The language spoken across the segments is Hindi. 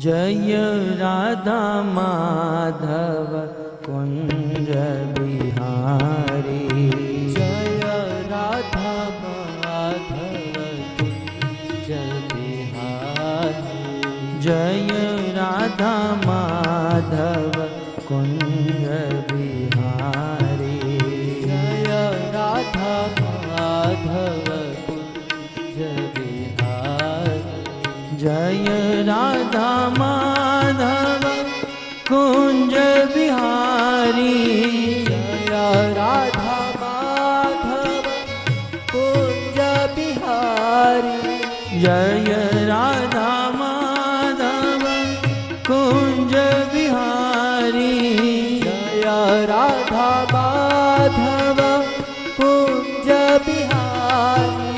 जय राधा माधव कुंज बिहारी। जय राधा माधव कुंज बिहारी। जय राधा माधव कुंज बिहारी। जय राधा माधव कुंज बिहारी। जय राधा माधव कुंज बिहारी। जय राधा माधव कुंज बिहारी। जय राधा माधव कुंज बिहारी। जय राधा माधव कुंज बिहारी।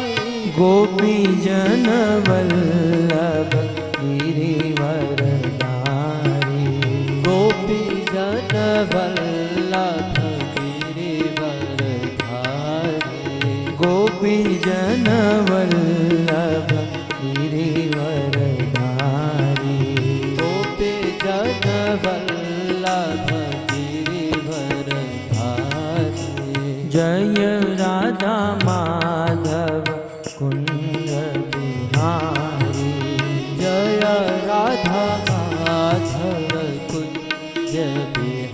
गोपी जन वल्लभ गिरिवरधारी। गोपी जन वल्लभ गिरिवरधारी। गोपी जन वल्लभ गिरिवरधारी। गोपी जन वल्लभ गिरिवरधारी। जय राधा माधव कुंज बिहारी। जय राधा माधव कुंज बिहारी।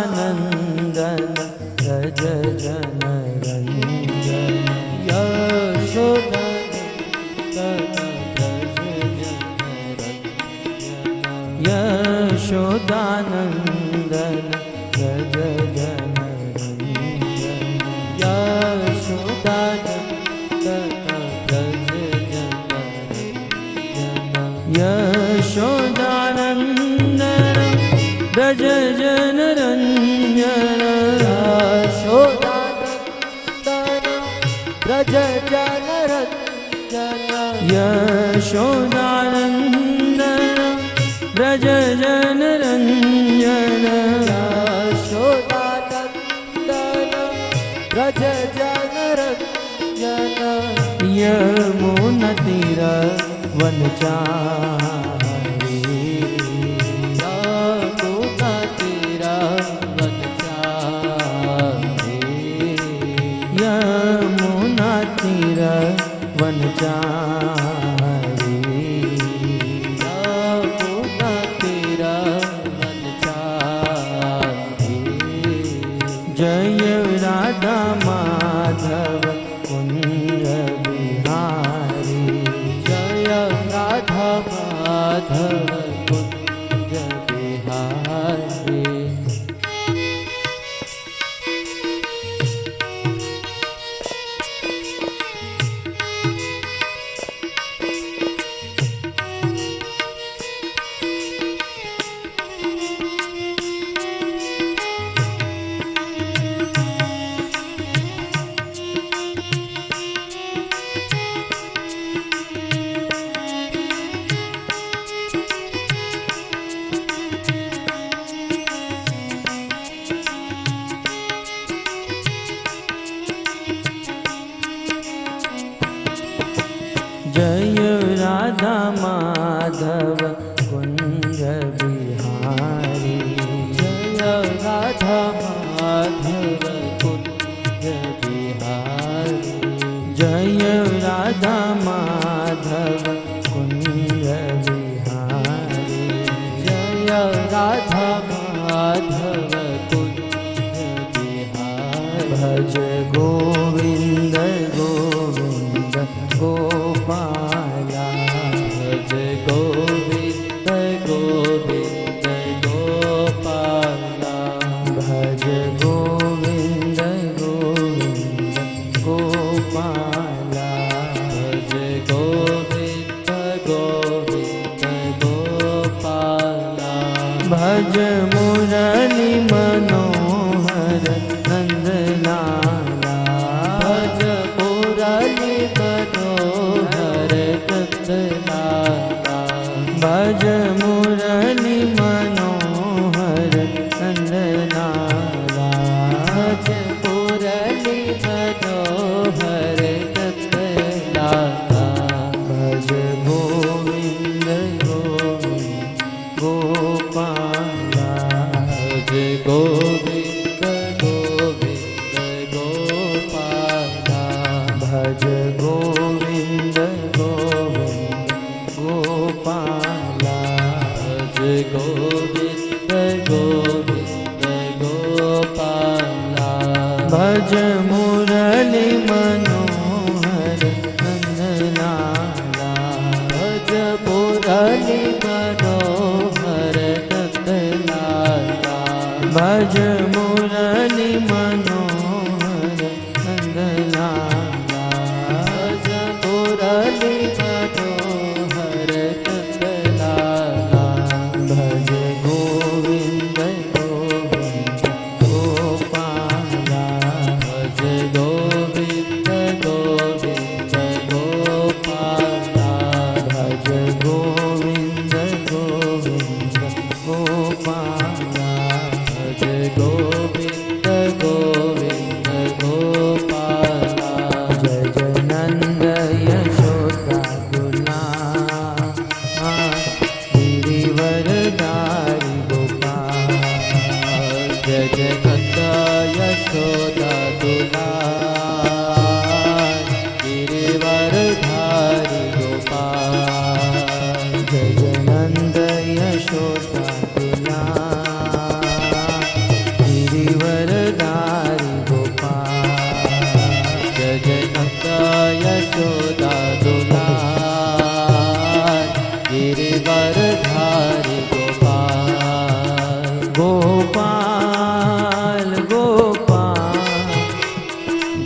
यशोदानंदन व्रज जन रंजन। यशोदानंदन व्रज जन रंजन। यशोदानंदन व्रज जन रंजन। यशोदानंदन व्रज जन रंजन। यशोदानंदन व्रज जन रंजन। यशोदानंदन व्रज जन रंजन। यशोदानंदन व्रज जन रंजन। यशोदानंदन व्रज जन रंजन। यमुना तीर वनचारी। यमुना तीर वनचारी। यमुना तीर वनचारी। यमुना तीर वनचारी। जय राधा माधव कुंज बिहारी। जय राधा माधव कुंज बिहारी। जय राधा माधव कुंज बिहारी। जय राधा माधव कुंज बिहारी। जय राधा माधव कुंज बिहारी। जय राधा माधव कुंज बिहारी। भज गोविंद गो गोपाला भज गोविंद गोविंद गोपाला भज गोविंद गोविंद गोपाला भज गोविंद गोविंद गोपाला भज मुरली मनोहर नंदलाला भज मुरली मनोहर नंदलाला भज मुरली मनोहर नंदलाला भज मुरली मनोहर नंदलाला भज गोविंद गोविंद गोपाला भज गोविंद गोविंद गोपाला भज गोविंद गोविंद गोपाला भज गोविंद गोविंद गोपाला भज मुरली मनोहर नंदलाला भज मुरली मनोहर नंदलाला भज मुरली मनोहर नंदलाला भज मुरली मनोहर नंदलाला भज गोविंद गोविंद गोपाला भज गोविंद गोविंद गोपाला भज गोविंद गोविंद गोपाला भज गोविंद गोविंद गोपाला जय जय नंद यशोदा दुलार गिरिवरधारी गोपाल जय जय नंद यशोदा दुलार गिरिवरधारी गोपाल जय जय नंद यशोदा दुलार गिरिवरधारी गोपाल जय जय नंद यशोदा दुलार गिरिवरधारी गोपाल गोपाल गोपाल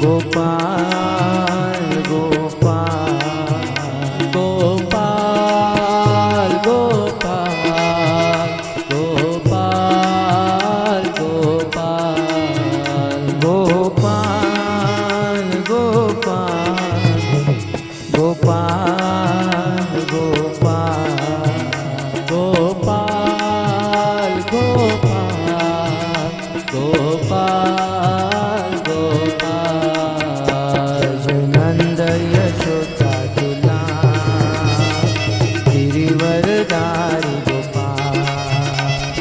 गोपाल गोपाल गोपाल गोपाल गोपाल गोपाल गोपाल गोपाल गोपाल गोपाल गोपाल गोपाल गोपाल गोपाल जय नंद यशोदा दुलार गिरिवरधारी गोपाल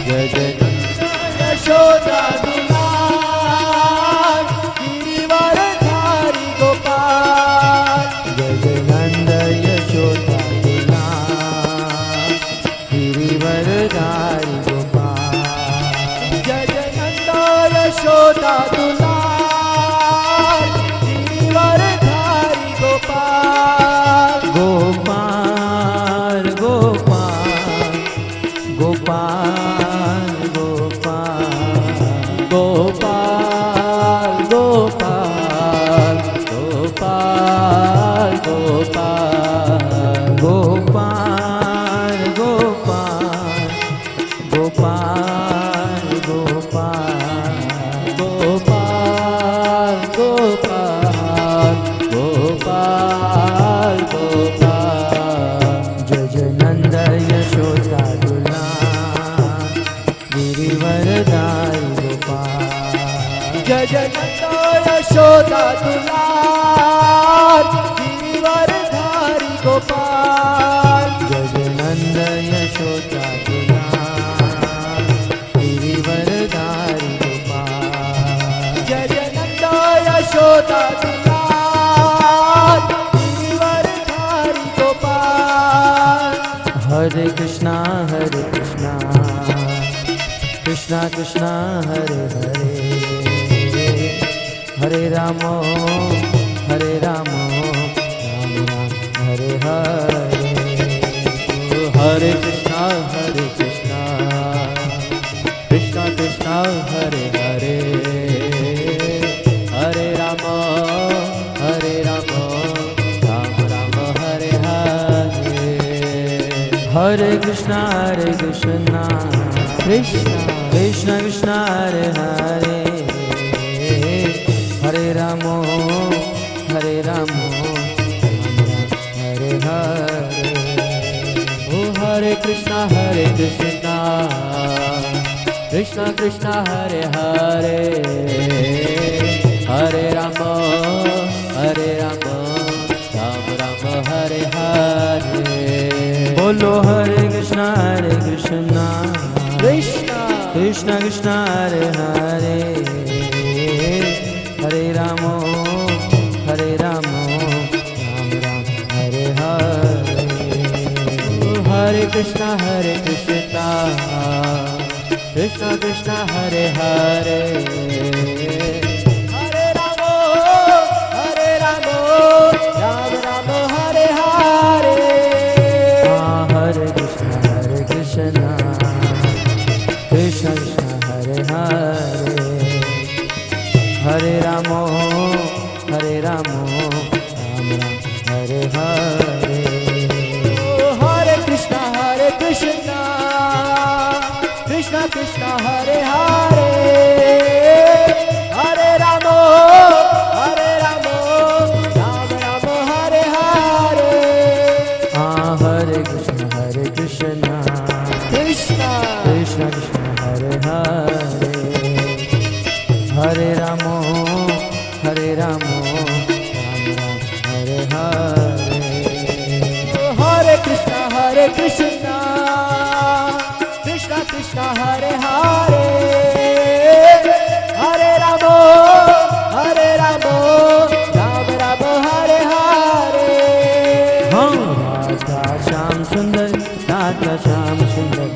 जय जय नंद यशोदा दुलार गिरिवरधारी गोपाल जय जय नंद यशोदा दुलार गिरिवरधारी गोपाल जय जय नंद यशोदा दुलार गिरिवरधारी गोपाल गोपाल गोपाल गोपाल गोपाल गोपाल गोपाल गोपाल गोपाल गोपाल गोपाल गोपाल गोपाल गोपाल गोपाल गोपाल गोपाल जय जय नंद यशोदा दुलार गिरिवरधारी गोपाल जय जय नंद यशोदा दुलार गिरिवरधारी गोपाल जय जय नंद यशोदा दुलार गिरिवरधारी गोपाल जय जय नंद यशोदा दुलार गिरिवरधारी गोपाल हरे Krishna Krishna Krishna Hare Hare Hare Ram Ram Ram Hare Krishna Krishna Krishna Krishna Hare Hare Hare Ramo Hare Ramo Hare Hare Oh Hare Krishna Krishna Krishna Hare Hare Hare Rama Hare Rama Ram Ram Hare Hare Bolo Hare Krishna Krishna Krishna Krishna Hare Hare Hare Ramo Hare Ramo Ram Ram Hare Hare Oh Hare Krishna Krishna Krishna Hare Hare Hare Rama Ram Ram Hare Hare Hare Krishna Krishna Krishna Hare Hare Hare Ramo Hare Ramo Ram Ram Hare Hare Oh Hare Krishna Krishna Krishna Hare Hare Hare Rama Ram Ram Hare Hare Hare Krishna Krishna Krishna Krishna Hare Hare Hare Ramo Hare Ramo Ram Ram Hare Hare Oh Hare Krishna Krishna Krishna Hare Hare Hare Rama Ram Ram Hare Hare Radha Shyam Sundar Radha Shyam Sundar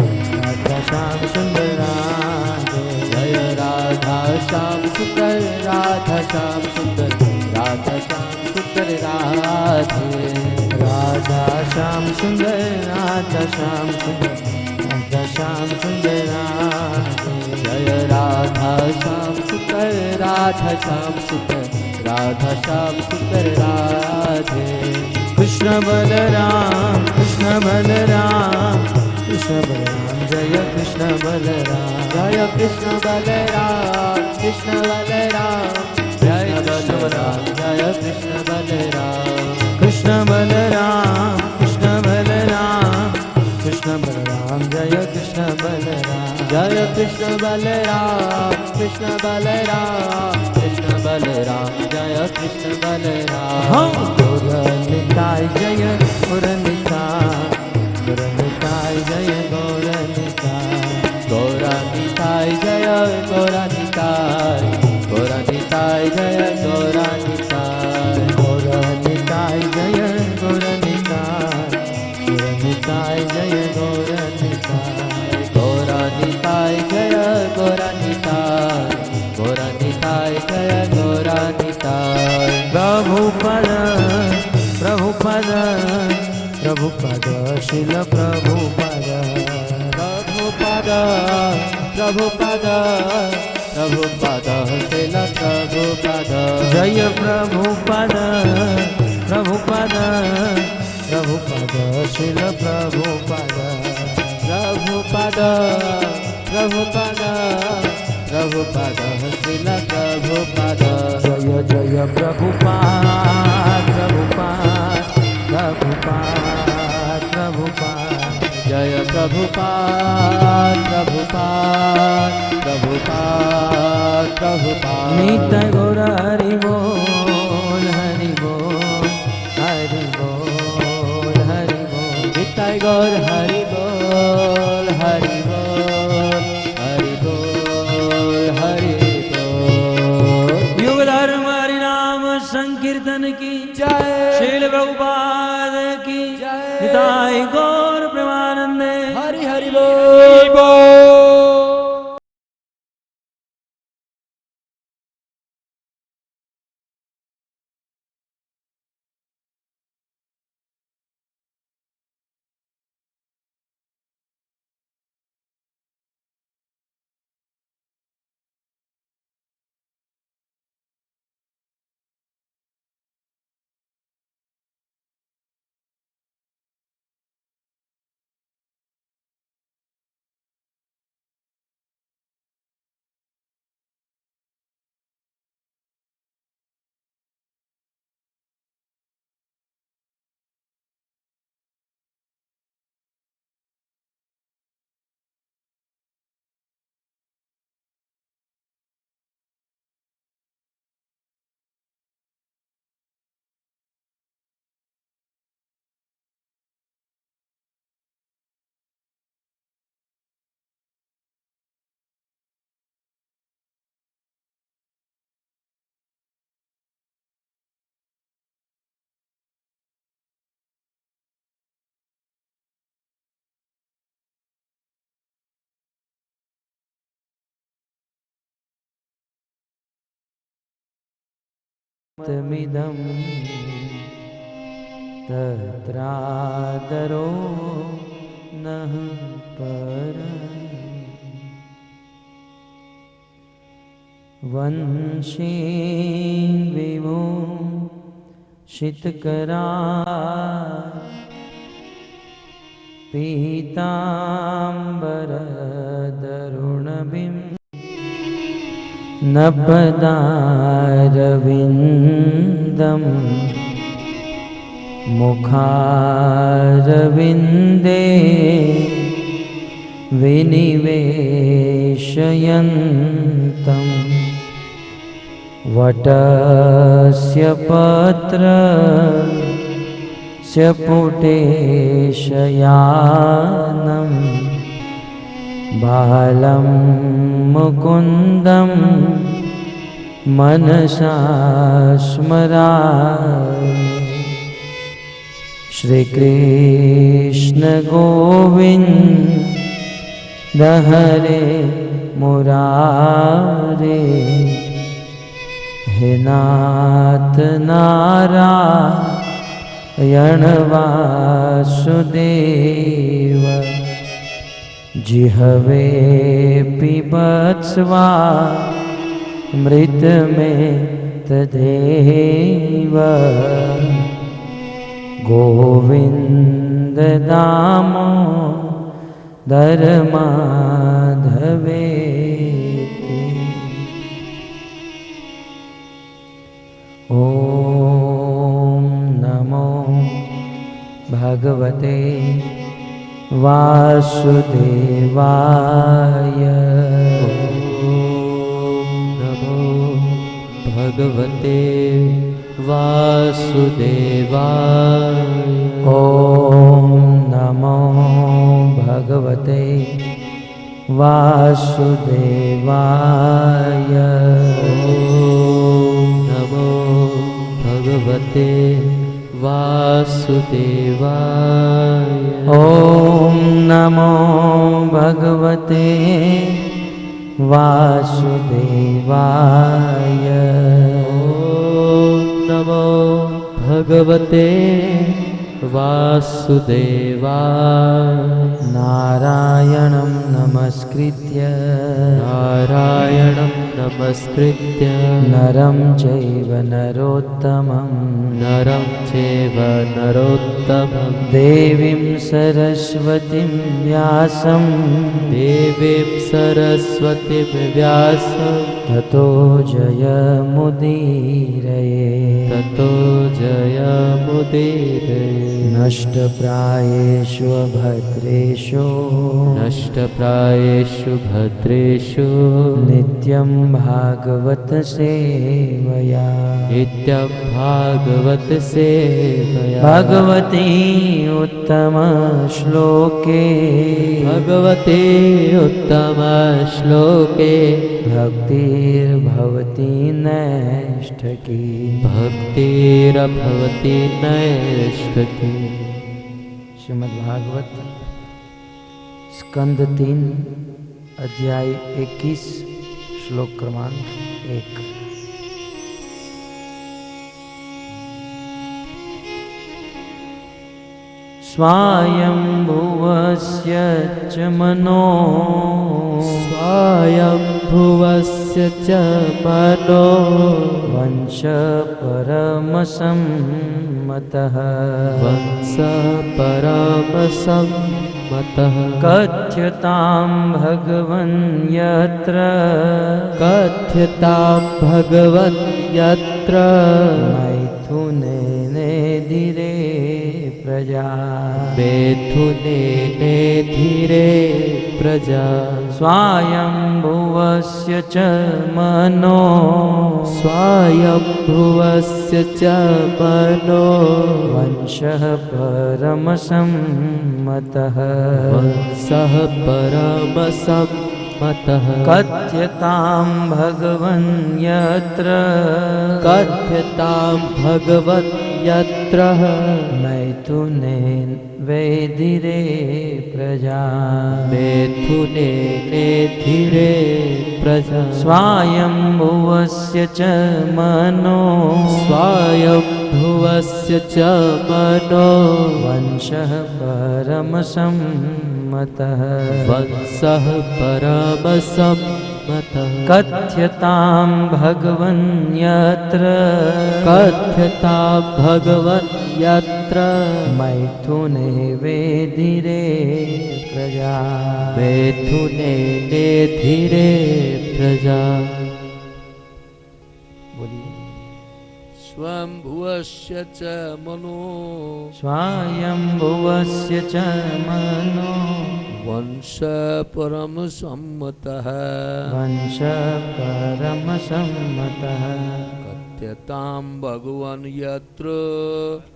Radha Shyam Sundar Radhe Jaya Radha Shyam Sundar Radha Shyam Sundar Radha Shyam Sundar Radhe Radha Shyam Sundar Radha Shyam Sundar Radha Shyam Sundar Radhe Jaya Radha Shyam Sundar Radha Shyam Sundar Radha Shyam Sundar Radhe Krishna Balaram Krishna Balaram Krishna Balaram Jaya Krishna Balaram Jaya Krishna Balaram Krishna Balaram Jaya Krishna Balaram Jaya Krishna Balaram Krishna Balaram Krishna Balaram Krishna Balaram Jaya Krishna Balaram Jaya Krishna Balaram Krishna Balaram Krishna Balaram Jaya Krishna Balaram Gauranitai Jaya Gauranitai Gauranitai Jaya Gauranitai Gauranitai Jaya Gauranitai Gauranitai Jaya Gauranitai Gauranitai Jaya Gauranitai Gauranitai Jaya Gauranitai Gauranitai Jaya Gauranitai Gauranitai Jaya Gauranitai Prabhupada Prabhupada Prabhupada Srila Prabhupada Prabhupada Prabhupada Prabhupada Srila Prabhupada Jaya Prabhupada Prabhupada Prabhupada Srila Prabhupada Prabhupada Prabhupada Prabhupada Srila Prabhupada Jaya Jaya Prabhupada Prabhupada Prabhupada Prabhupada Jaya Prabhupada Prabhupada Prabhupada Prabhupada Nitai Gaura Hari Bol Hari Bol Hari Bol Hari Bol Nitai Gaur Hari Bol Hari Bol Hari Bol Hari Bol युग धर्म हरि नाम संकीर्तन की Jai श्रील प्रभुपाद की जय। निताई गौर प्रेमानंदे Hari Hari Bol तमिदं तत्रादरो नः परम् वंशी विभूषितकरा पीताम्बरदरुणबिं नपदारविन्दं मुखारविन्दे विनिवेशयन्तं वटस्य पत्रस्य पुटेशयानं बालं मुकुन्दं मनसा स्मरामि श्रीकृष्ण गोविन्द हरे मुरारे हे नाथ नारायण वासुदेव जिह्वे पिबत्स्वा मृत में तदेव गोविन्द दामोदर माधवेति ॐ नमो भगवते वासुदेवाय भगवते वासुदेवाय ॐ नमो भगवते वासुदेवाय नमो भगवते वासुदेवाय ॐ नमो भगवते वासुदेवाय नमो भगवते वासुदेवाय नारायणं नमस्कृत्य नारायणं नमस्कृत्य नरं चैव नरोत्तमं नरं चैव नरोत्तमं देवीं सरस्वतीं व्यासं देवीं सरस्वतीं व्यासं ततो जयमुदीरये ततो जयमुदीरये नष्टप्रायेषु भद्रेषु नष्टप्रायेषु भद्रेषु नित्यं भागवत सेवया नित्यं भागवत सेवया भगवती उत्तम श्लोके भगवते उत्तम श्लोके भक्तिर्भवति नैष्ठकी भक्तिर्भवति नैष्ठकी। श्रीमद्भागवत स्कंद 3 अध्याय 21 श्लोक क्रमांक 1। स्वायंभुवस्य च मनो स्वायंभुवस्य च मनो वंश परमसम्मतः वंश परमसम्मतः कथ्यतां भगवन् यत्र कथ्यतां भगवन् यत्र मैथुनेनेधिरे प्रजा मैथुनेने धीरे प्रजा स्वायंभुवस्य च मनो स्वायंभुवस्य च मनो वंशः परमसम्मतः वंशः परमसम्मतः कथ्यतां भगवन् यत्र कथ्यतां भगवन् यत्र मैथुनेन वेदिरे प्रजा मैथुने नेधिरे प्रजा स्वायंभुवस्य च मनो स्वायंभुवस्य च मनो वंशः परमसम्मतः वंशः परमसम्मतः कथ्यतां भगवन् यत्र कथ्यतां भगवन् यत्र मैथुने वेदिरे प्रजा मैथुने नेधिरे प्रजा। स्वयंभुवस्य च मनो स्वायंभुवस्य च मनो वंश परम सम्मतः वंश परमसम्मतः कथ्यतां भगवन् यत्र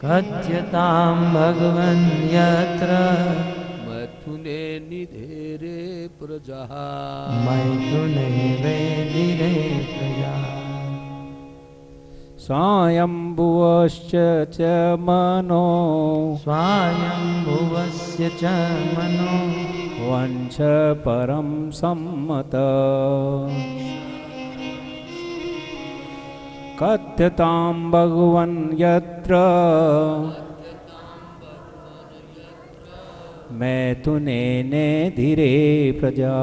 कथ्यतां भगवन् यत्र मैथुने निधेरे प्रजा मैथुने वेदिरे प्रजा स्वायंभुवश्च च मनो स्वायंभुवस्य च मनो वंश परं सम्मत कथ्यतां भगवन् यत्र मैथुने नेधिरे प्रजा।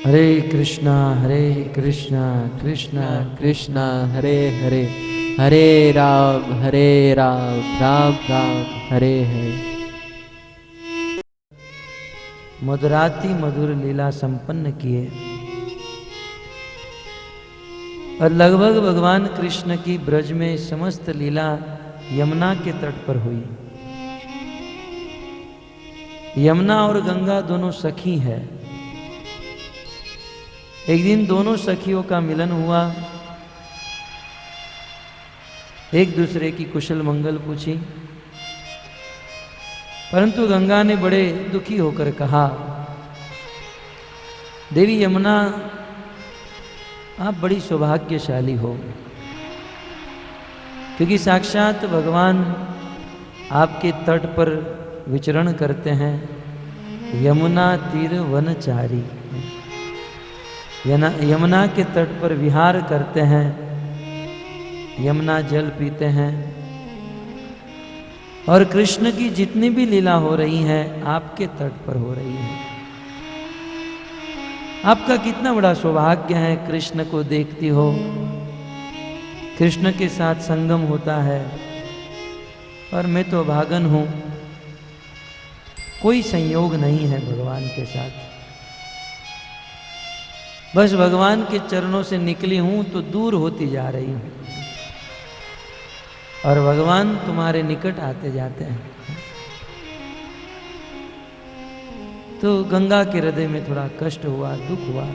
हरे कृष्णा कृष्णा कृष्ण हरे हरे हरे राम राम राम हरे हरे। मधुराति मधुर लीला संपन्न किए और लगभग भगवान कृष्ण की ब्रज में समस्त लीला यमुना के तट पर हुई। यमुना और गंगा दोनों सखी है। एक दिन दोनों सखियों का मिलन हुआ, एक दूसरे की कुशल मंगल पूछी, परंतु गंगा ने बड़े दुखी होकर कहा, देवी यमुना आप बड़ी सौभाग्यशाली हो, क्योंकि साक्षात भगवान आपके तट पर विचरण करते हैं। यमुना तीर वनचारी, यमुना के तट पर विहार करते हैं, यमुना जल पीते हैं और कृष्ण की जितनी भी लीला हो रही हैं आपके तट पर हो रही है। आपका कितना बड़ा सौभाग्य है, कृष्ण को देखती हो, कृष्ण के साथ संगम होता है। और मैं तो भागन हूं, कोई संयोग नहीं है भगवान के साथ। बस भगवान के चरणों से निकली हूं तो दूर होती जा रही हूं और भगवान तुम्हारे निकट आते जाते हैं। तो गंगा के हृदय में थोड़ा कष्ट हुआ, दुख हुआ।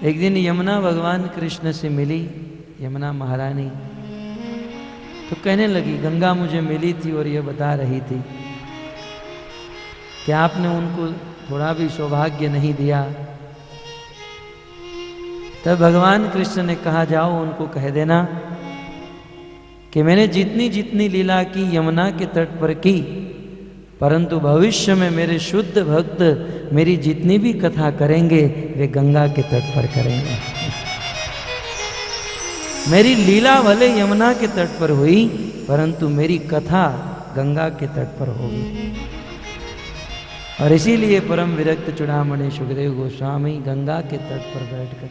एक दिन यमुना भगवान कृष्ण से मिली, यमुना महारानी, तो कहने लगी, गंगा मुझे मिली थी और ये बता रही थी कि आपने उनको थोड़ा भी सौभाग्य नहीं दिया। तब भगवान कृष्ण ने कहा, जाओ उनको कह देना कि मैंने जितनी जितनी लीला की यमुना के तट पर की, परंतु भविष्य में मेरे शुद्ध भक्त मेरी जितनी भी कथा करेंगे वे गंगा के तट पर करेंगे। मेरी लीला भले यमुना के तट पर हुई, परंतु मेरी कथा गंगा के तट पर होगी। और इसीलिए परम विरक्त चूड़ामणि सुखदेव गोस्वामी गंगा के तट पर बैठकर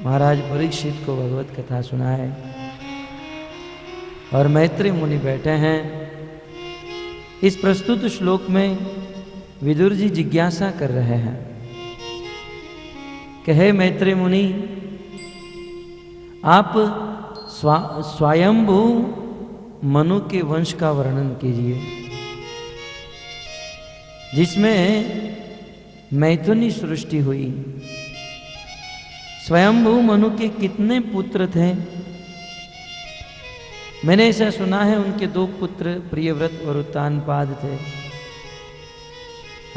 महाराज परीक्षित को भगवत कथा सुनाए। और मैत्री मुनि बैठे हैं। इस प्रस्तुत श्लोक में विदुर जी जिज्ञासा कर रहे हैं कि हे मैत्री मुनि, आप स्वयंभू मनु के वंश का वर्णन कीजिए, जिसमें मैथुनी सृष्टि हुई। स्वयंभू मनु के कितने पुत्र थे? मैंने ऐसा सुना है उनके 2 पुत्र प्रियव्रत और उत्तानपाद थे।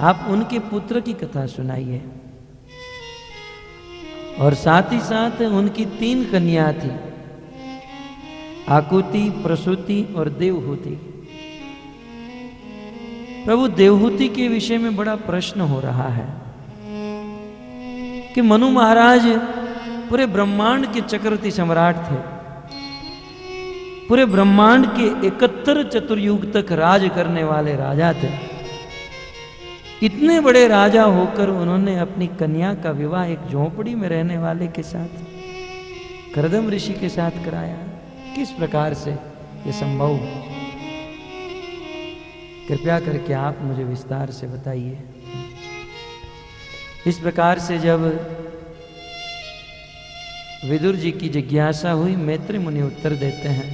आप उनके पुत्र की कथा सुनाइए। और साथ ही साथ उनकी 3 कन्या थी, आकुति, प्रसूति और देवहूति। प्रभु देवहूति के विषय में बड़ा प्रश्न हो रहा है कि मनु महाराज पूरे ब्रह्मांड के चक्रवर्ती सम्राट थे, पूरे ब्रह्मांड के 71 चतुर्युग तक राज करने वाले राजा थे। इतने बड़े राजा होकर उन्होंने अपनी कन्या का विवाह एक झोंपड़ी में रहने वाले के साथ, कर्दम ऋषि के साथ कराया। किस प्रकार से ये संभव? कृपया करके आप मुझे विस्तार से बताइए। इस प्रकार से जब विदुर जी की जिज्ञासा हुई, मैत्री मुनि उत्तर देते हैं,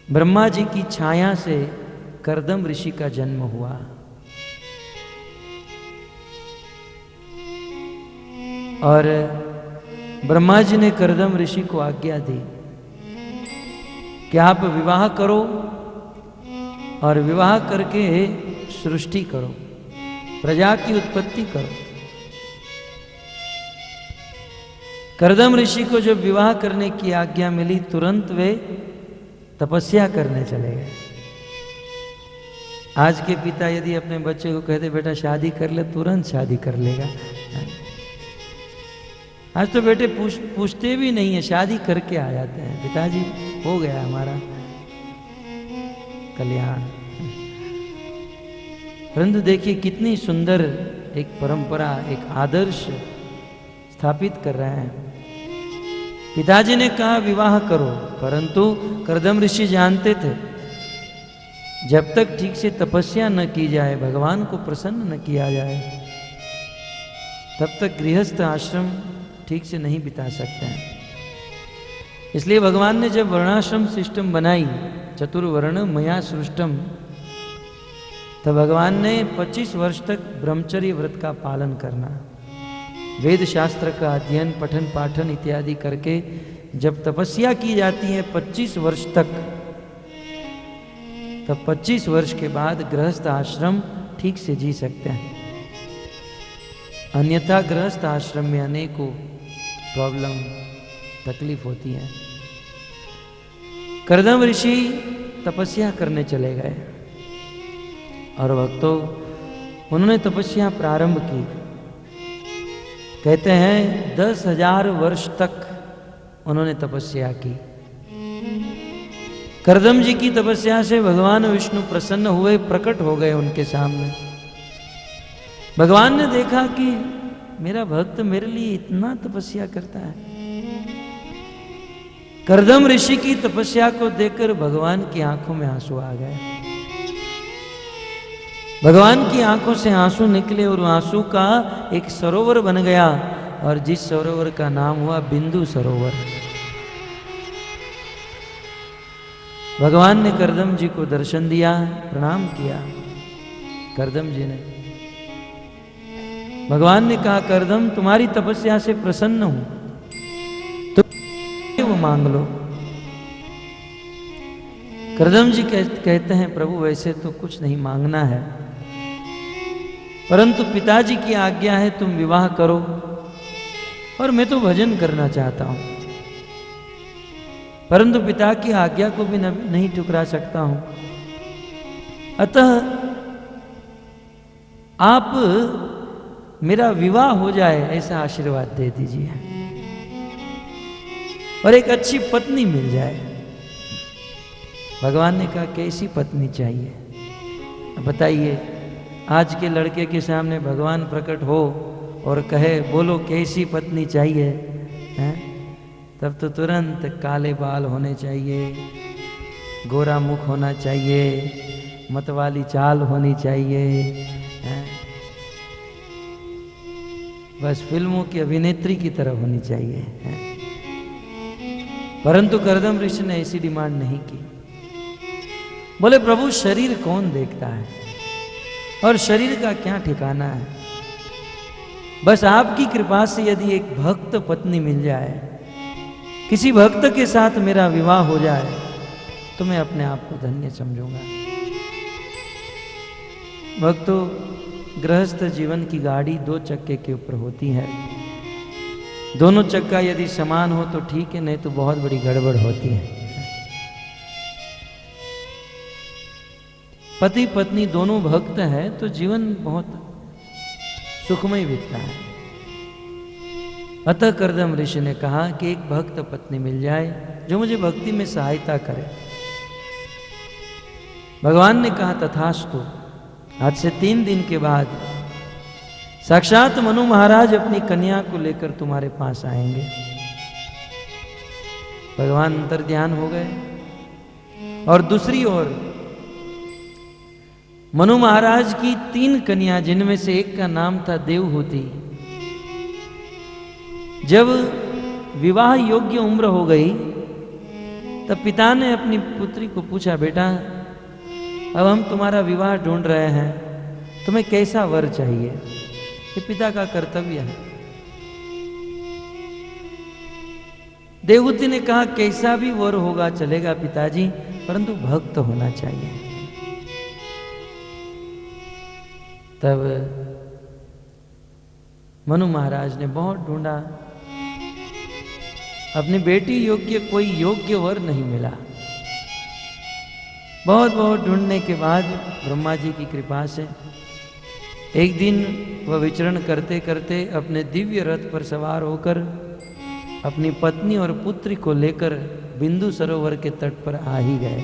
ब्रह्मा जी की छाया से कर्दम ऋषि का जन्म हुआ। और ब्रह्मा जी ने कर्दम ऋषि को आज्ञा दी कि आप विवाह करो और विवाह करके सृष्टि करो, प्रजा की उत्पत्ति करो। कर्दम ऋषि को जब विवाह करने की आज्ञा मिली, तुरंत वे तपस्या करने चले गए। आज के पिता यदि अपने बच्चे को कहते बेटा शादी कर ले, तुरंत शादी कर लेगा। आज तो बेटे पूछते भी नहीं है, शादी करके आ जाते हैं, पिताजी हो गया हमारा कल्याण। परंतु देखिए कितनी सुंदर एक परंपरा, एक आदर्श स्थापित कर रहे हैं। पिताजी ने कहा विवाह करो, परंतु कर्दम ऋषि जानते थे जब तक ठीक से तपस्या न की जाए, भगवान को प्रसन्न न किया जाए, तब तक गृहस्थ आश्रम ठीक से नहीं बिता सकते हैं। इसलिए भगवान ने जब वर्णाश्रम सिस्टम बनाई, चतुर्वर्ण मया सृष्टम, तब भगवान ने 25 वर्ष तक ब्रह्मचर्य व्रत का पालन करना, वेद शास्त्र का अध्ययन, पठन पाठन इत्यादि करके जब तपस्या की जाती है 25 वर्ष तक, तब 25 वर्ष के बाद गृहस्थ आश्रम ठीक से जी सकते हैं। अन्यथा गृहस्थ आश्रम में अनेकों प्रॉब्लम, तकलीफ होती है। कर्दम ऋषि तपस्या करने चले गए और भक्तों उन्होंने तपस्या प्रारंभ की। कहते हैं 10,000 वर्ष तक उन्होंने तपस्या की। कर्दम जी की तपस्या से भगवान विष्णु प्रसन्न हुए, प्रकट हो गए उनके सामने। भगवान ने देखा कि मेरा भक्त मेरे लिए इतना तपस्या करता है। कर्दम ऋषि की तपस्या को देखकर भगवान की आंखों में आंसू आ गए। भगवान की आंखों से आंसू निकले और आंसू का एक सरोवर बन गया, और जिस सरोवर का नाम हुआ बिंदु सरोवर। भगवान ने कर्दम जी को दर्शन दिया, प्रणाम किया। कर्दम जी ने, भगवान ने कहा कर्दम तुम्हारी तपस्या से प्रसन्न हूं, तो वो मांग लो। कर्दम जी कहते हैं प्रभु वैसे तो कुछ नहीं मांगना है, परंतु पिताजी की आज्ञा है तुम विवाह करो, और मैं तो भजन करना चाहता हूं, परंतु पिता की आज्ञा को भी नहीं ठुकरा सकता हूं। अतः आप मेरा विवाह हो जाए ऐसा आशीर्वाद दे दीजिए, और एक अच्छी पत्नी मिल जाए। भगवान ने कहा कैसी पत्नी चाहिए? बताइए, आज के लड़के के सामने भगवान प्रकट हो और कहे बोलो कैसी पत्नी चाहिए, हैं? तब तो तुरंत काले बाल होने चाहिए, गोरा मुख होना चाहिए, मतवाली चाल होनी चाहिए, हैं? बस फिल्मों की अभिनेत्री की तरह होनी चाहिए, हैं? परंतु कर्दम ऋषि ने ऐसी डिमांड नहीं की। बोले प्रभु शरीर कौन देखता है, और शरीर का क्या ठिकाना है? बस आपकी कृपा से यदि एक भक्त पत्नी मिल जाए, किसी भक्त के साथ मेरा विवाह हो जाए, तो मैं अपने आप को धन्य समझूंगा। भक्तों गृहस्थ जीवन की गाड़ी दो चक्के के ऊपर होती है। दोनों चक्का यदि समान हो तो ठीक है, नहीं तो बहुत बड़ी गड़बड़ होती है। पति पत्नी दोनों भक्त है तो जीवन बहुत सुखमय बीतता है। अतः कर्दम ऋषि ने कहा कि एक भक्त पत्नी मिल जाए जो मुझे भक्ति में सहायता करे। भगवान ने कहा तथास्तु। आज से 3 दिन के बाद साक्षात मनु महाराज अपनी कन्या को लेकर तुम्हारे पास आएंगे। भगवान अंतर्ध्यान हो गए। और दूसरी ओर मनु महाराज की 3 कन्या, जिनमें से एक का नाम था देवहूति, जब विवाह योग्य उम्र हो गई तब पिता ने अपनी पुत्री को पूछा, बेटा अब हम तुम्हारा विवाह ढूंढ रहे हैं, तुम्हें कैसा वर चाहिए? ये पिता का कर्तव्य है। देवहूति ने कहा कैसा भी वर होगा चलेगा पिताजी, परंतु भक्त होना चाहिए। तब मनु महाराज ने बहुत ढूंढा, अपनी बेटी योग्य कोई योग्य वर नहीं मिला। बहुत बहुत ढूंढने के बाद ब्रह्मा जी की कृपा से एक दिन वह विचरण करते करते अपने दिव्य रथ पर सवार होकर अपनी पत्नी और पुत्री को लेकर बिंदु सरोवर के तट पर आ ही गए।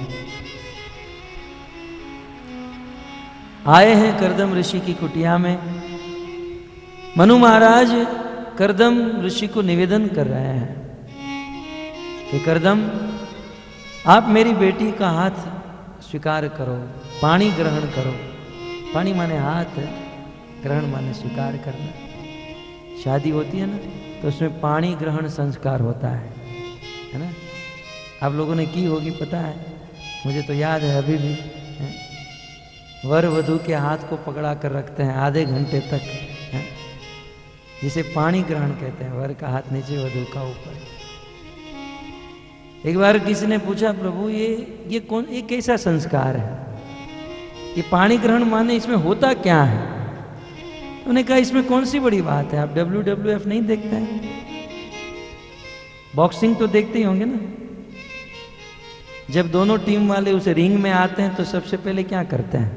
आए हैं कर्दम ऋषि की कुटिया में। मनु महाराज कर्दम ऋषि को निवेदन कर रहे हैं कि कर्दम, आप मेरी बेटी का हाथ स्वीकार करो, पानी ग्रहण करो। पानी माने हाथ, ग्रहण माने स्वीकार करना। शादी होती है ना तो उसमें पानी ग्रहण संस्कार होता है ना। आप लोगों ने की होगी, पता है, मुझे तो याद है अभी भी है? वर वधू के हाथ को पकड़ा कर रखते हैं आधे घंटे तक है? जिसे पानी ग्रहण कहते हैं। वर का हाथ नीचे, वधू का ऊपर। एक बार किसी ने पूछा, प्रभु ये कैसा संस्कार है? ये पानी ग्रहण माने इसमें होता क्या है? उन्होंने कहा इसमें कौन सी बड़ी बात है, आप WWF नहीं देखते हैं? बॉक्सिंग तो देखते ही होंगे ना। जब दोनों टीम वाले उस रिंग में आते हैं तो सबसे पहले क्या करते हैं?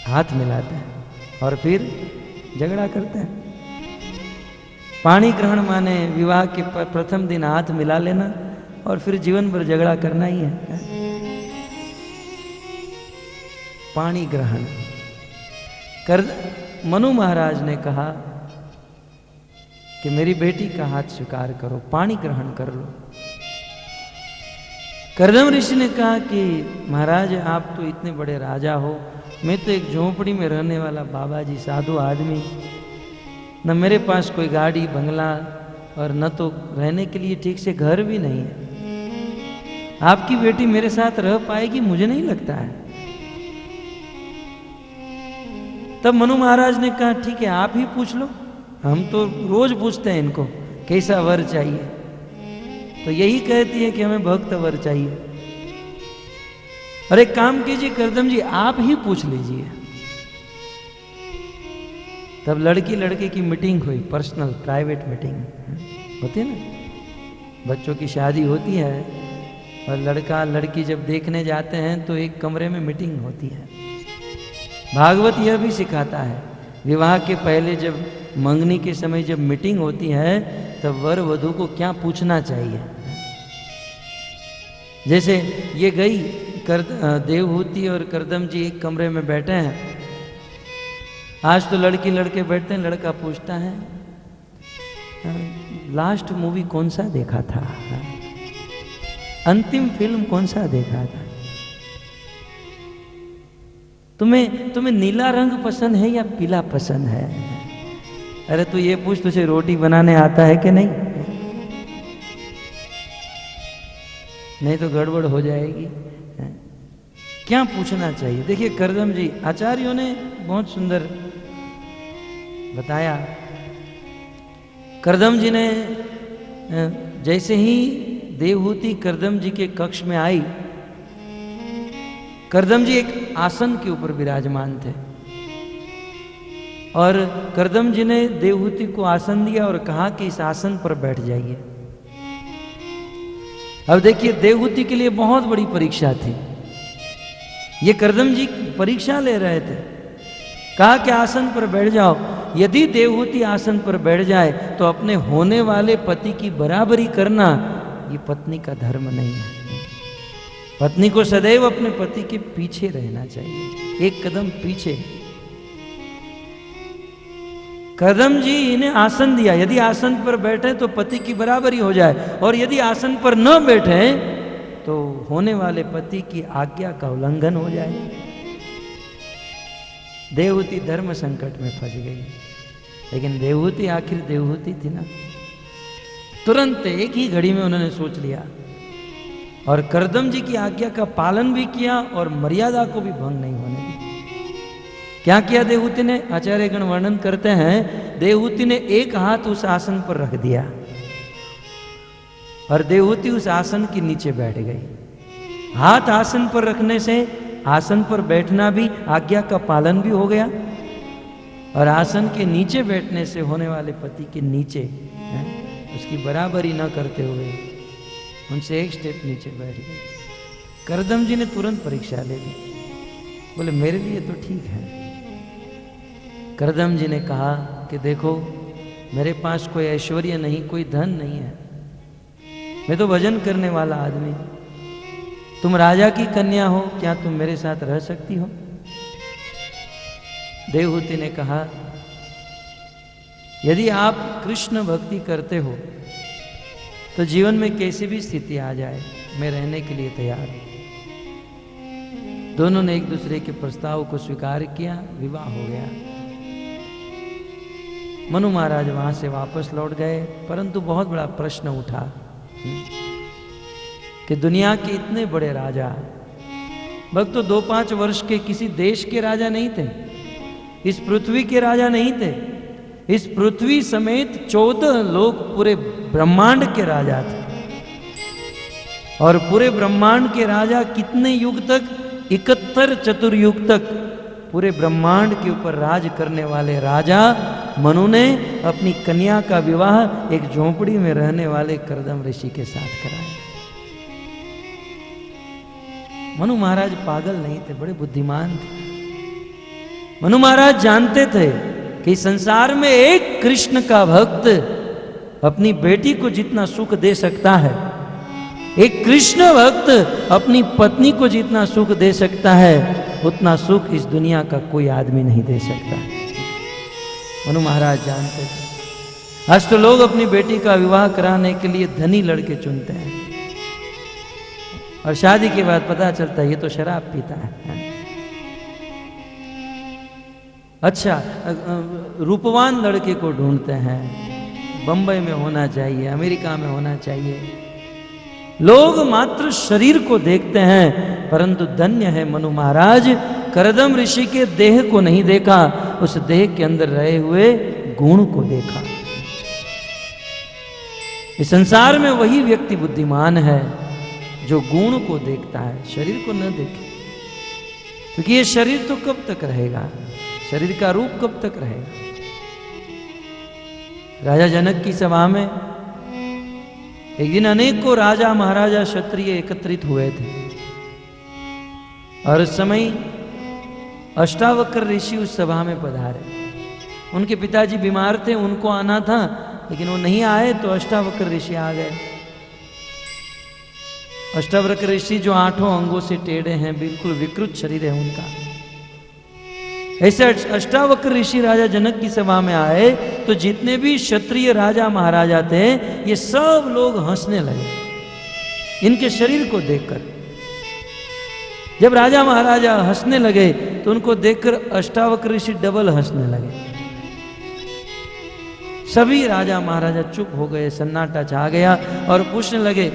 हाथ मिलाते हैं और फिर झगड़ा करते हैं। पानी ग्रहण माने विवाह के प्रथम दिन हाथ मिला लेना और फिर जीवन भर झगड़ा करना ही है। पानी ग्रहण कर। मनु महाराज ने कहा कि मेरी बेटी का हाथ स्वीकार करो, पानी ग्रहण कर लो। कर्दम ऋषि ने कहा कि महाराज आप तो इतने बड़े राजा हो, मैं तो एक झोंपड़ी में रहने वाला बाबा जी साधु आदमी, न मेरे पास कोई गाड़ी बंगला और न तो रहने के लिए ठीक से घर भी नहीं है। आपकी बेटी मेरे साथ रह पाएगी मुझे नहीं लगता है। तब मनु महाराज ने कहा ठीक है आप ही पूछ लो, हम तो रोज पूछते हैं इनको कैसा वर चाहिए, तो यही कहती है कि हमें भक्त वर चाहिए। और एक काम कीजिए कर्दम जी, आप ही पूछ लीजिए। तब लड़की लड़के की मीटिंग हुई, पर्सनल प्राइवेट मीटिंग होती है ना। बच्चों की शादी होती है और लड़का लड़की जब देखने जाते हैं तो एक कमरे में मीटिंग होती है। भागवत यह भी सिखाता है, विवाह के पहले जब मंगनी के समय जब मीटिंग होती है तब वर वधू को क्या पूछना चाहिए। जैसे ये गई देवहूति और कर्दम जी एक कमरे में बैठे हैं। आज तो लड़की लड़के बैठते हैं, लड़का पूछता है लास्ट मूवी कौन सा देखा था, अंतिम फिल्म कौन सा देखा था, तुम्हें नीला रंग पसंद है या पीला पसंद है? अरे तू ये पूछ तुझे रोटी बनाने आता है कि नहीं? नहीं तो गड़बड़ हो जाएगी। क्या पूछना चाहिए? देखिए कर्दम जी, आचार्यों ने बहुत सुंदर बताया। कर्दम जी ने जैसे ही देवहूति कर्दम जी के कक्ष में आई, कर्दम जी एक आसन के ऊपर विराजमान थे। और करदम जी ने देवहूति को आसन दिया और कहा कि इस आसन पर बैठ जाइए। अब देखिए, देवहूति के लिए बहुत बड़ी परीक्षा थी। ये करदम जी परीक्षा ले रहे थे। कहा कि आसन पर बैठ जाओ। यदि देवहूति आसन पर बैठ जाए तो अपने होने वाले पति की बराबरी करना ये पत्नी का धर्म नहीं है। पत्नी को सदैव अपने पति के पीछे रहना चाहिए, एक कदम पीछे। करदम जी इन्हें आसन दिया, यदि आसन पर बैठे तो पति की बराबरी हो जाए, और यदि आसन पर न बैठे तो होने वाले पति की आज्ञा का उल्लंघन हो जाए। देवहूति धर्म संकट में फंस गई, लेकिन देवहूति आखिर देवहूति थी ना। तुरंत एक ही घड़ी में उन्होंने सोच लिया और करदम जी की आज्ञा का पालन भी किया और मर्यादा को भी भंग नहीं होने दी। क्या किया देवहूति ने? आचार्य गण वर्णन करते हैं, देवहूति ने एक हाथ उस आसन पर रख दिया और देवहूति उस आसन के नीचे बैठ गई। हाथ आसन पर रखने से आसन पर बैठना भी आज्ञा का पालन भी हो गया, और आसन के नीचे बैठने से होने वाले पति के नीचे उसकी बराबरी न करते हुए उनसे एक स्टेप नीचे बैठ गए। करदम जी ने तुरंत परीक्षा ले ली, बोले मेरे लिए तो ठीक है। करदम जी ने कहा कि देखो, मेरे पास कोई ऐश्वर्य नहीं, कोई धन नहीं है, मैं तो भजन करने वाला आदमी। तुम राजा की कन्या हो, क्या तुम मेरे साथ रह सकती हो? देवहूति ने कहा, यदि आप कृष्ण भक्ति करते हो तो जीवन में कैसी भी स्थिति आ जाए मैं रहने के लिए तैयार हूं। दोनों ने एक दूसरे के प्रस्ताव को स्वीकार किया, विवाह हो गया। मनु महाराज वहां से वापस लौट गए, परंतु बहुत बड़ा प्रश्न उठा कि दुनिया के इतने बड़े राजा, भक्त तो 2-5 वर्ष के किसी देश के राजा नहीं थे, इस पृथ्वी के राजा नहीं थे, इस पृथ्वी समेत 14 लोग पूरे ब्रह्मांड के राजा थे। और पूरे ब्रह्मांड के राजा कितने युग तक? 71 चतुर्युग तक पूरे ब्रह्मांड के ऊपर राज करने वाले राजा मनु ने अपनी कन्या का विवाह एक झोंपड़ी में रहने वाले करदम ऋषि के साथ कराया। मनु महाराज पागल नहीं थे, बड़े बुद्धिमान थे। मनु महाराज जानते थे कि संसार में एक कृष्ण का भक्त अपनी बेटी को जितना सुख दे सकता है, एक कृष्ण भक्त अपनी पत्नी को जितना सुख दे सकता है, उतना सुख इस दुनिया का कोई आदमी नहीं दे सकता। मनु महाराज जानते थे। आज तो लोग अपनी बेटी का विवाह कराने के लिए धनी लड़के चुनते हैं, और शादी के बाद पता चलता है ये तो शराब पीता है। अच्छा, रूपवान लड़के को ढूंढते हैं, बंबई में होना चाहिए, अमेरिका में होना चाहिए। लोग मात्र शरीर को देखते हैं, परंतु धन्य है मनु महाराज, करदम ऋषि के देह को नहीं देखा, उस देह के अंदर रहे हुए गुण को देखा। इस संसार में वही व्यक्ति बुद्धिमान है जो गुण को देखता है, शरीर को न देखे। क्योंकि ये शरीर तो कब तक रहेगा, शरीर का रूप कब तक रहेगा। राजा जनक की सभा में एक दिन अनेकों राजा महाराजा क्षत्रिय एकत्रित हुए थे, और उस समय अष्टावक्र ऋषि उस सभा में पधारे। उनके पिताजी बीमार थे, उनको आना था, लेकिन वो नहीं आए तो अष्टावक्र ऋषि आ गए। अष्टावक्र ऋषि जो 8 अंगों से टेढ़े हैं, बिल्कुल विकृत शरीर है उनका। ऐसे अष्टावक्र ऋषि राजा जनक की सभा में आए तो जितने भी क्षत्रिय राजा महाराजा थे, ये सब लोग हंसने लगे इनके शरीर को देखकर। जब राजा महाराजा हंसने लगे तो उनको देखकर अष्टावक्र ऋषि डबल हंसने लगे। सभी राजा महाराजा चुप हो गए, सन्नाटा छा गया, और पूछने लगे,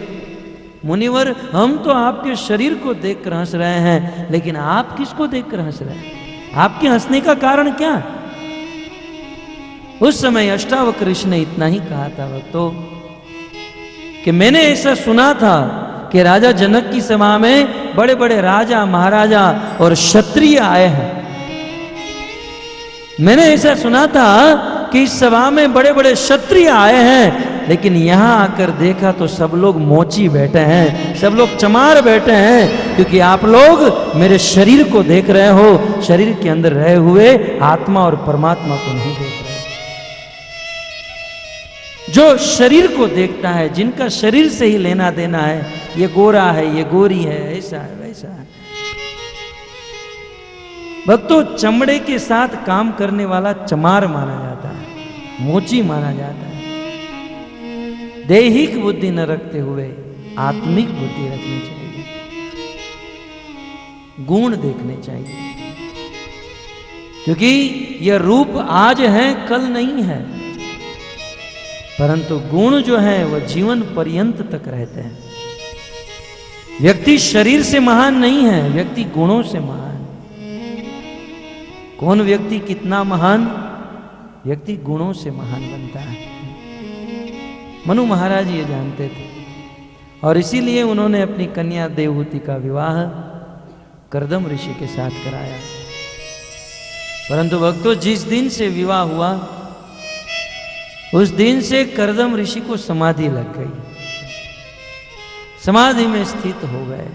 मुनिवर, हम तो आपके शरीर को देखकर हंस रहे हैं, लेकिन आप किसको देखकर हंस रहे हैं? आपके हंसने का कारण क्या? उस समय अष्टावक्र ऋषि ने इतना ही कहा था भक्तों कि मैंने ऐसा सुना था कि राजा जनक की सभा में बड़े बड़े राजा महाराजा और क्षत्रिय आए हैं। मैंने ऐसा सुना था कि इस सभा में बड़े बड़े क्षत्रिय आए हैं, लेकिन यहां आकर देखा तो सब लोग मोची बैठे हैं, सब लोग चमार बैठे हैं, क्योंकि आप लोग मेरे शरीर को देख रहे हो, शरीर के अंदर रहे हुए आत्मा और परमात्मा को नहीं देख रहे। जो शरीर को देखता है, जिनका शरीर से ही लेना देना है, ये गोरा है, ये गोरी है, ऐसा है, वैसा है। भक्तों, चमड़े के साथ काम करने वाला चमार माना जाता है, मोची माना जाता है। दैहिक बुद्धि न रखते हुए आत्मिक बुद्धि रखनी चाहिए, गुण देखने चाहिए, क्योंकि यह रूप आज है, कल नहीं है, परंतु गुण जो है वह जीवन पर्यंत तक रहते हैं। व्यक्ति शरीर से महान नहीं है, व्यक्ति गुणों से महान। कौन व्यक्ति कितना महान? व्यक्ति गुणों से महान बनता है। मनु महाराज ये जानते थे, और इसीलिए उन्होंने अपनी कन्या देवहूति का विवाह कर्दम ऋषि के साथ कराया। परंतु भक्तों, जिस दिन से विवाह हुआ उस दिन से कर्दम ऋषि को समाधि लग गई, समाधि में स्थित हो गए,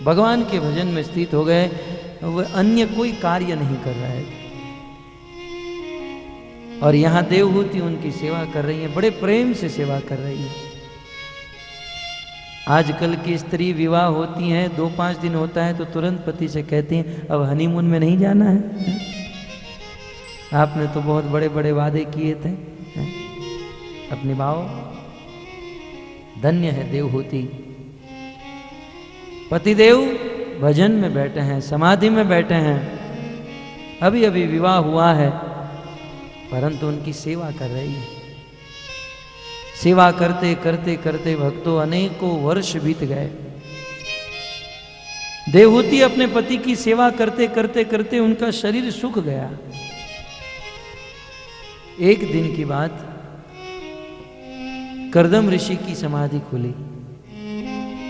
भगवान के भजन में स्थित हो गए। वह अन्य कोई कार्य नहीं कर रहे थे, और यहां देवहूति उनकी सेवा कर रही है, बड़े प्रेम से सेवा कर रही है। आजकल की स्त्री विवाह होती हैं, 2-5 दिन होता है तो तुरंत पति से कहती हैं अब हनीमून में नहीं जाना है, आपने तो बहुत बड़े बड़े वादे किए थे, अब निभाओ। धन्य है देवहूति, पतिदेव भजन में बैठे हैं, समाधि में बैठे हैं, अभी अभी विवाह हुआ है, परंतु उनकी सेवा कर रही है। सेवा करते करते करते भक्तों अनेकों वर्ष बीत गए। देवहूति अपने पति की सेवा करते करते करते उनका शरीर सूख गया। एक दिन की बात, कर्दम ऋषि की समाधि खुली,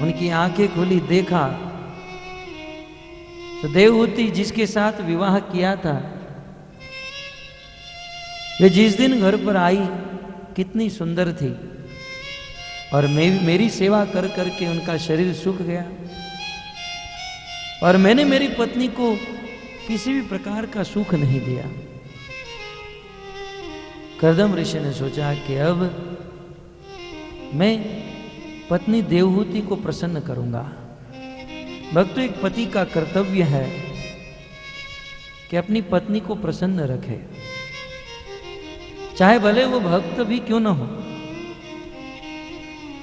उनकी आंखें खुली, देखा तो देवहूति जिसके साथ विवाह किया था, वे जिस दिन घर पर आई कितनी सुंदर थी, और मेरी सेवा कर करके उनका शरीर सूख गया, और मैंने मेरी पत्नी को किसी भी प्रकार का सुख नहीं दिया। कर्दम ऋषि ने सोचा कि अब मैं पत्नी देवहूति को प्रसन्न करूंगा। भक्तों, एक पति का कर्तव्य है कि अपनी पत्नी को प्रसन्न रखे, चाहे भले वो भक्त भी क्यों ना हो।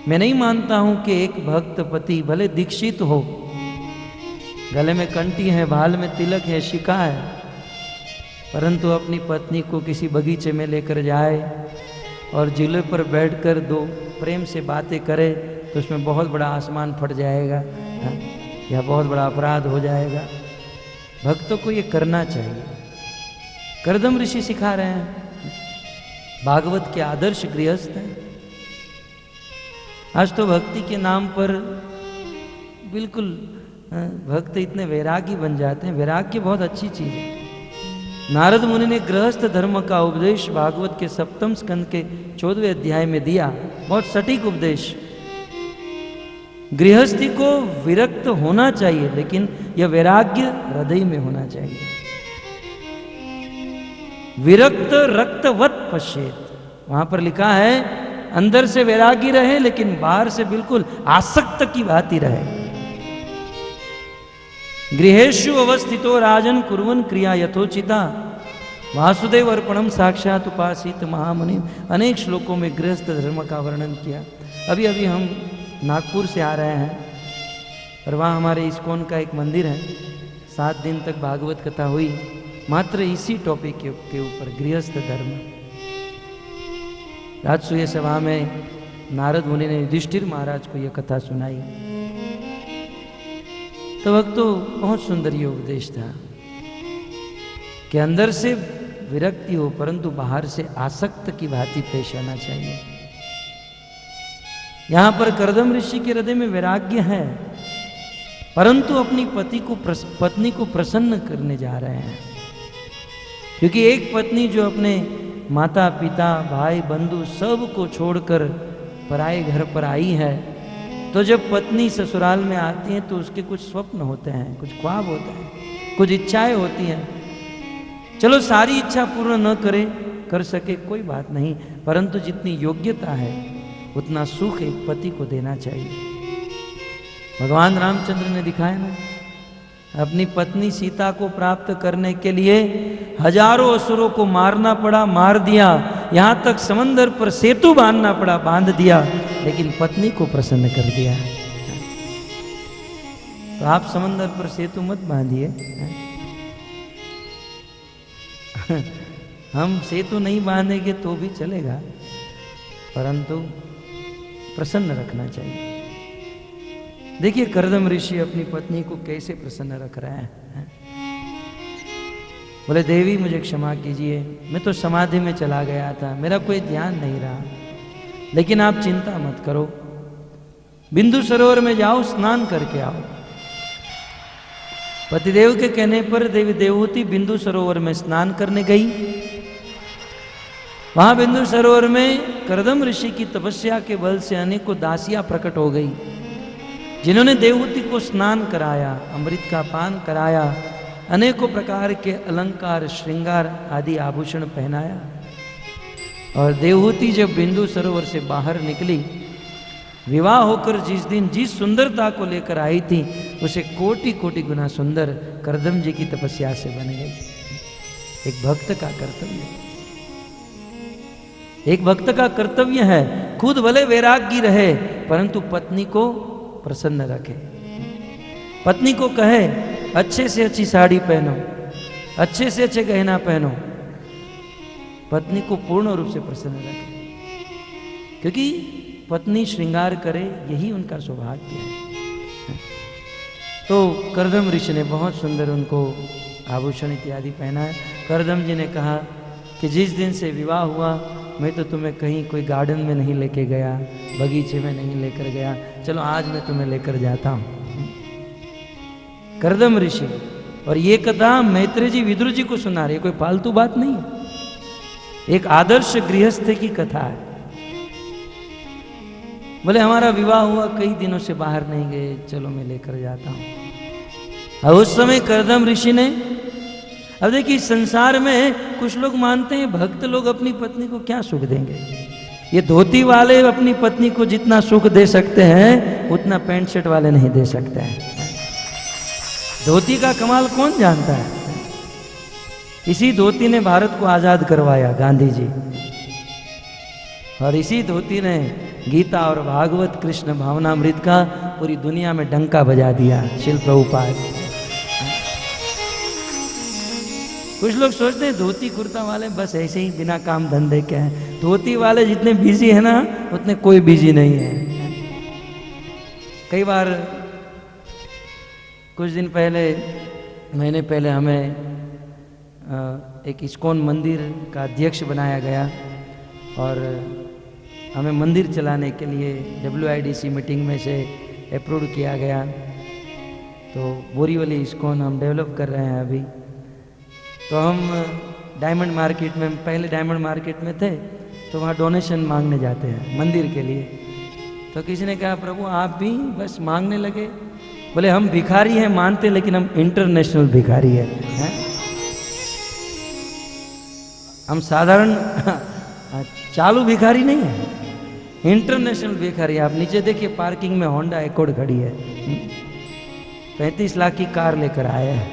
मैं नहीं मानता हूं कि एक भक्त पति भले दीक्षित हो, गले में कंठी है, भाल में तिलक है, शिखा है, परंतु अपनी पत्नी को किसी बगीचे में लेकर जाए और झूले पर बैठकर दो प्रेम से बातें करे, तो उसमें बहुत बड़ा आसमान फट जाएगा, या बहुत बड़ा अपराध हो जाएगा। भक्तों को ये करना चाहिए। कर्दम ऋषि सिखा रहे हैं, भागवत के आदर्श गृहस्थ हैं। आज तो भक्ति के नाम पर बिल्कुल भक्त इतने वैरागी बन जाते हैं। वैराग्य बहुत अच्छी चीज है। नारद मुनि ने गृहस्थ धर्म का उपदेश भागवत के 7वें स्कंद के 14वें अध्याय में दिया, बहुत सटीक उपदेश। गृहस्थी को विरक्त होना चाहिए, लेकिन यह वैराग्य हृदय में होना चाहिए। विरक्त रक्तवत पश्येत, वहां पर लिखा है अंदर से वैरागी रहे, लेकिन बाहर से बिल्कुल आसक्त की भांति रहे। गृहेषु अवस्थितो राजन कुर्वन् क्रिया यथोचिता वासुदेव अर्पणम साक्षात उपासित महामुनि। अनेक श्लोकों में गृहस्थ धर्म का वर्णन किया। अभी अभी हम नागपुर से आ रहे हैं, और वहाँ हमारे इस्कॉन का एक मंदिर है, 7 दिन तक भागवत कथा हुई, मात्र इसी टॉपिक के ऊपर, गृहस्थ धर्म। राजसूय सभा में नारद मुनि ने युधिष्ठिर महाराज को यह कथा सुनाई। तो भक्तों, बहुत सुंदर ये उपदेश था कि अंदर से विरक्ति हो, परंतु बाहर से आसक्त की भांति पेश आना चाहिए। यहां पर कर्दम ऋषि के हृदय में वैराग्य है, परंतु अपनी पत्नी को प्रसन्न करने जा रहे हैं। क्योंकि एक पत्नी जो अपने माता पिता भाई बंधु सब को छोड़कर पराए घर पर आई है, तो जब पत्नी ससुराल में आती है तो उसके कुछ स्वप्न होते हैं, कुछ ख्वाब होते हैं, कुछ इच्छाएं होती हैं। चलो सारी इच्छा पूर्ण न कर सके कोई बात नहीं, परंतु जितनी योग्यता है उतना सुख एक पति को देना चाहिए। भगवान रामचंद्र ने दिखाया ना, अपनी पत्नी सीता को प्राप्त करने के लिए हजारों असुरों को मारना पड़ा, मार दिया, यहां तक समंदर पर सेतु बांधना पड़ा, बांध दिया, लेकिन पत्नी को प्रसन्न कर दिया। तो आप समंदर पर सेतु मत बांधिए। हम सेतु नहीं बांधेंगे तो भी चलेगा, परंतु प्रसन्न रखना चाहिए। देखिए कर्दम ऋषि अपनी पत्नी को कैसे प्रसन्न रख रहे हैं। बोले देवी मुझे क्षमा कीजिए, मैं तो समाधि में चला गया था, मेरा कोई ध्यान नहीं रहा, लेकिन आप चिंता मत करो, बिंदु सरोवर में जाओ, स्नान करके आओ। पतिदेव के कहने पर देवी देवहूति बिंदु सरोवर में स्नान करने गई। वहां बिंदु सरोवर में कर्दम ऋषि की तपस्या के बल से अनेकों दासियां प्रकट हो गई, जिन्होंने देवहूति को स्नान कराया, अमृत का पान कराया, अनेकों प्रकार के अलंकार श्रृंगार आदि आभूषण पहनाया। और देवहूति जब बिंदु सरोवर से बाहर निकली, विवाह होकर जिस दिन जिस सुंदरता को लेकर आई थी, उसे कोटि कोटि गुना सुंदर कर्दम जी की तपस्या से बन गई। एक भक्त का कर्तव्य, एक भक्त का कर्तव्य है, खुद भले वैरागी रहे परंतु पत्नी को प्रसन्न रखे। पत्नी को कहे अच्छे से अच्छी साड़ी पहनो, अच्छे से अच्छे गहना पहनो, पत्नी को पूर्ण रूप से प्रसन्न रखे, क्योंकि पत्नी श्रृंगार करे यही उनका सौभाग्य है। तो कर्दम ऋषि ने बहुत सुंदर उनको आभूषण इत्यादि पहनाया। कर्दम जी ने कहा कि जिस दिन से विवाह हुआ मैं तो तुम्हें कहीं कोई गार्डन में नहीं लेके गया, बगीचे में नहीं लेकर गया, चलो आज मैं तुम्हें लेकर जाता हूं। कर्दम ऋषि, और ये कथा मैत्रेय जी विदुर जी को सुना रहे, कोई फालतू बात नहीं है, एक आदर्श गृहस्थ की कथा है। बोले हमारा विवाह हुआ, कई दिनों से बाहर नहीं गए, चलो मैं लेकर जाता हूं। और उस समय कर्दम ऋषि ने, अब देखिए संसार में कुछ लोग मानते हैं भक्त लोग अपनी पत्नी को क्या सुख देंगे, ये धोती वाले अपनी पत्नी को जितना सुख दे सकते हैं उतना पैंट शर्ट वाले नहीं दे सकते हैं। धोती का कमाल कौन जानता है। इसी धोती ने भारत को आजाद करवाया, गांधी जी, और इसी धोती ने गीता और भागवत कृष्ण भावनामृत का पूरी दुनिया में डंका बजा दिया, शिल प्रभुपाद। कुछ लोग सोचते हैं धोती कुर्ता वाले बस ऐसे ही बिना काम धंधे के हैं, धोती वाले जितने बिजी है ना उतने कोई बिजी नहीं है। कई बार कुछ दिन पहले, महीने पहले हमें एक इस्कॉन मंदिर का अध्यक्ष बनाया गया और हमें मंदिर चलाने के लिए WIDC मीटिंग में से अप्रूव किया गया। तो बोरीवली इस्कॉन हम डेवलप कर रहे हैं अभी। तो हम डायमंड मार्केट में, पहले डायमंड मार्केट में थे, तो वहाँ डोनेशन मांगने जाते हैं मंदिर के लिए। तो किसी ने कहा प्रभु आप भी बस मांगने लगे। बोले हम भिखारी हैं मानते, लेकिन हम इंटरनेशनल भिखारी हैं। हम साधारण चालू भिखारी नहीं है, इंटरनेशनल भिखारी। आप नीचे देखिए पार्किंग में होंडा एकॉर्ड खड़ी है, 35 लाख की कार लेकर आए हैं,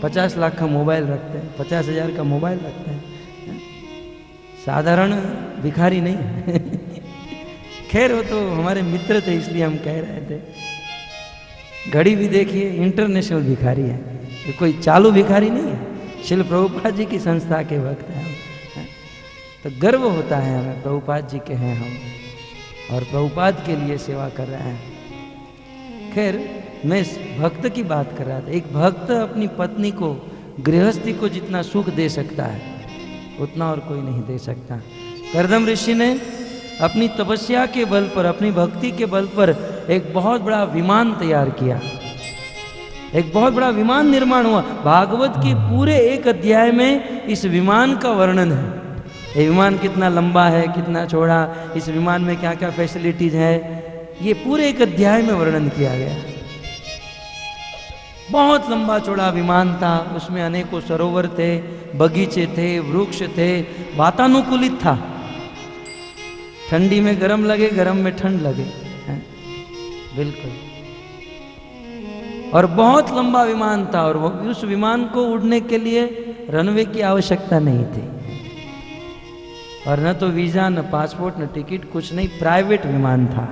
50 लाख का मोबाइल रखते हैं, 50,000 का मोबाइल रखते हैं, साधारण भिखारी नहीं है। खैर वो तो हमारे मित्र थे इसलिए हम कह रहे थे। घड़ी भी देखिए इंटरनेशनल भिखारी है, ये कोई चालू भिखारी नहीं है, शिल प्रभुपाद जी की संस्था के भक्त हैं हम। तो गर्व होता है हमें, प्रभुपाद जी के हैं हम और प्रभुपाद के लिए सेवा कर रहे हैं। खैर मैं भक्त की बात कर रहा था। एक भक्त अपनी पत्नी को, गृहस्थी को जितना सुख दे सकता है उतना और कोई नहीं दे सकता। कर्दम ऋषि ने अपनी तपस्या के बल पर, अपनी भक्ति के बल पर एक बहुत बड़ा विमान तैयार किया। एक बहुत बड़ा विमान निर्माण हुआ। भागवत के पूरे एक अध्याय में इस विमान का वर्णन है। ये विमान कितना लंबा है, कितना चौड़ा, इस विमान में क्या क्या फैसिलिटीज है, ये पूरे एक अध्याय में वर्णन किया गया। बहुत लंबा चौड़ा विमान था, उसमें अनेकों सरोवर थे, बगीचे थे, वृक्ष थे, वातानुकूलित था। ठंडी में गर्म लगे, गर्म में ठंड लगे, हैं? बिल्कुल। और बहुत लंबा विमान था, और उस विमान को उड़ने के लिए रनवे की आवश्यकता नहीं थी, और न तो वीजा, न पासपोर्ट, न टिकट, कुछ नहीं, प्राइवेट विमान था।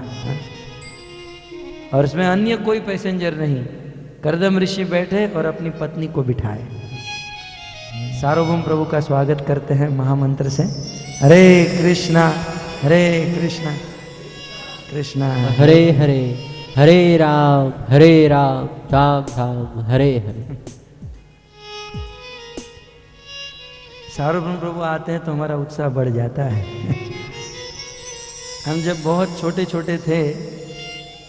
और उसमें अन्य कोई पैसेंजर नहीं। कर्दम ऋषि बैठे और अपनी पत्नी को बिठाए। सार्वभौम प्रभु का स्वागत करते हैं महामंत्र से। हरे कृष्णा कृष्णा हरे हरे, हरे राम राम राम हरे हरे। सार्वभौम प्रभु आते हैं तो हमारा उत्साह बढ़ जाता है। हम जब बहुत छोटे छोटे थे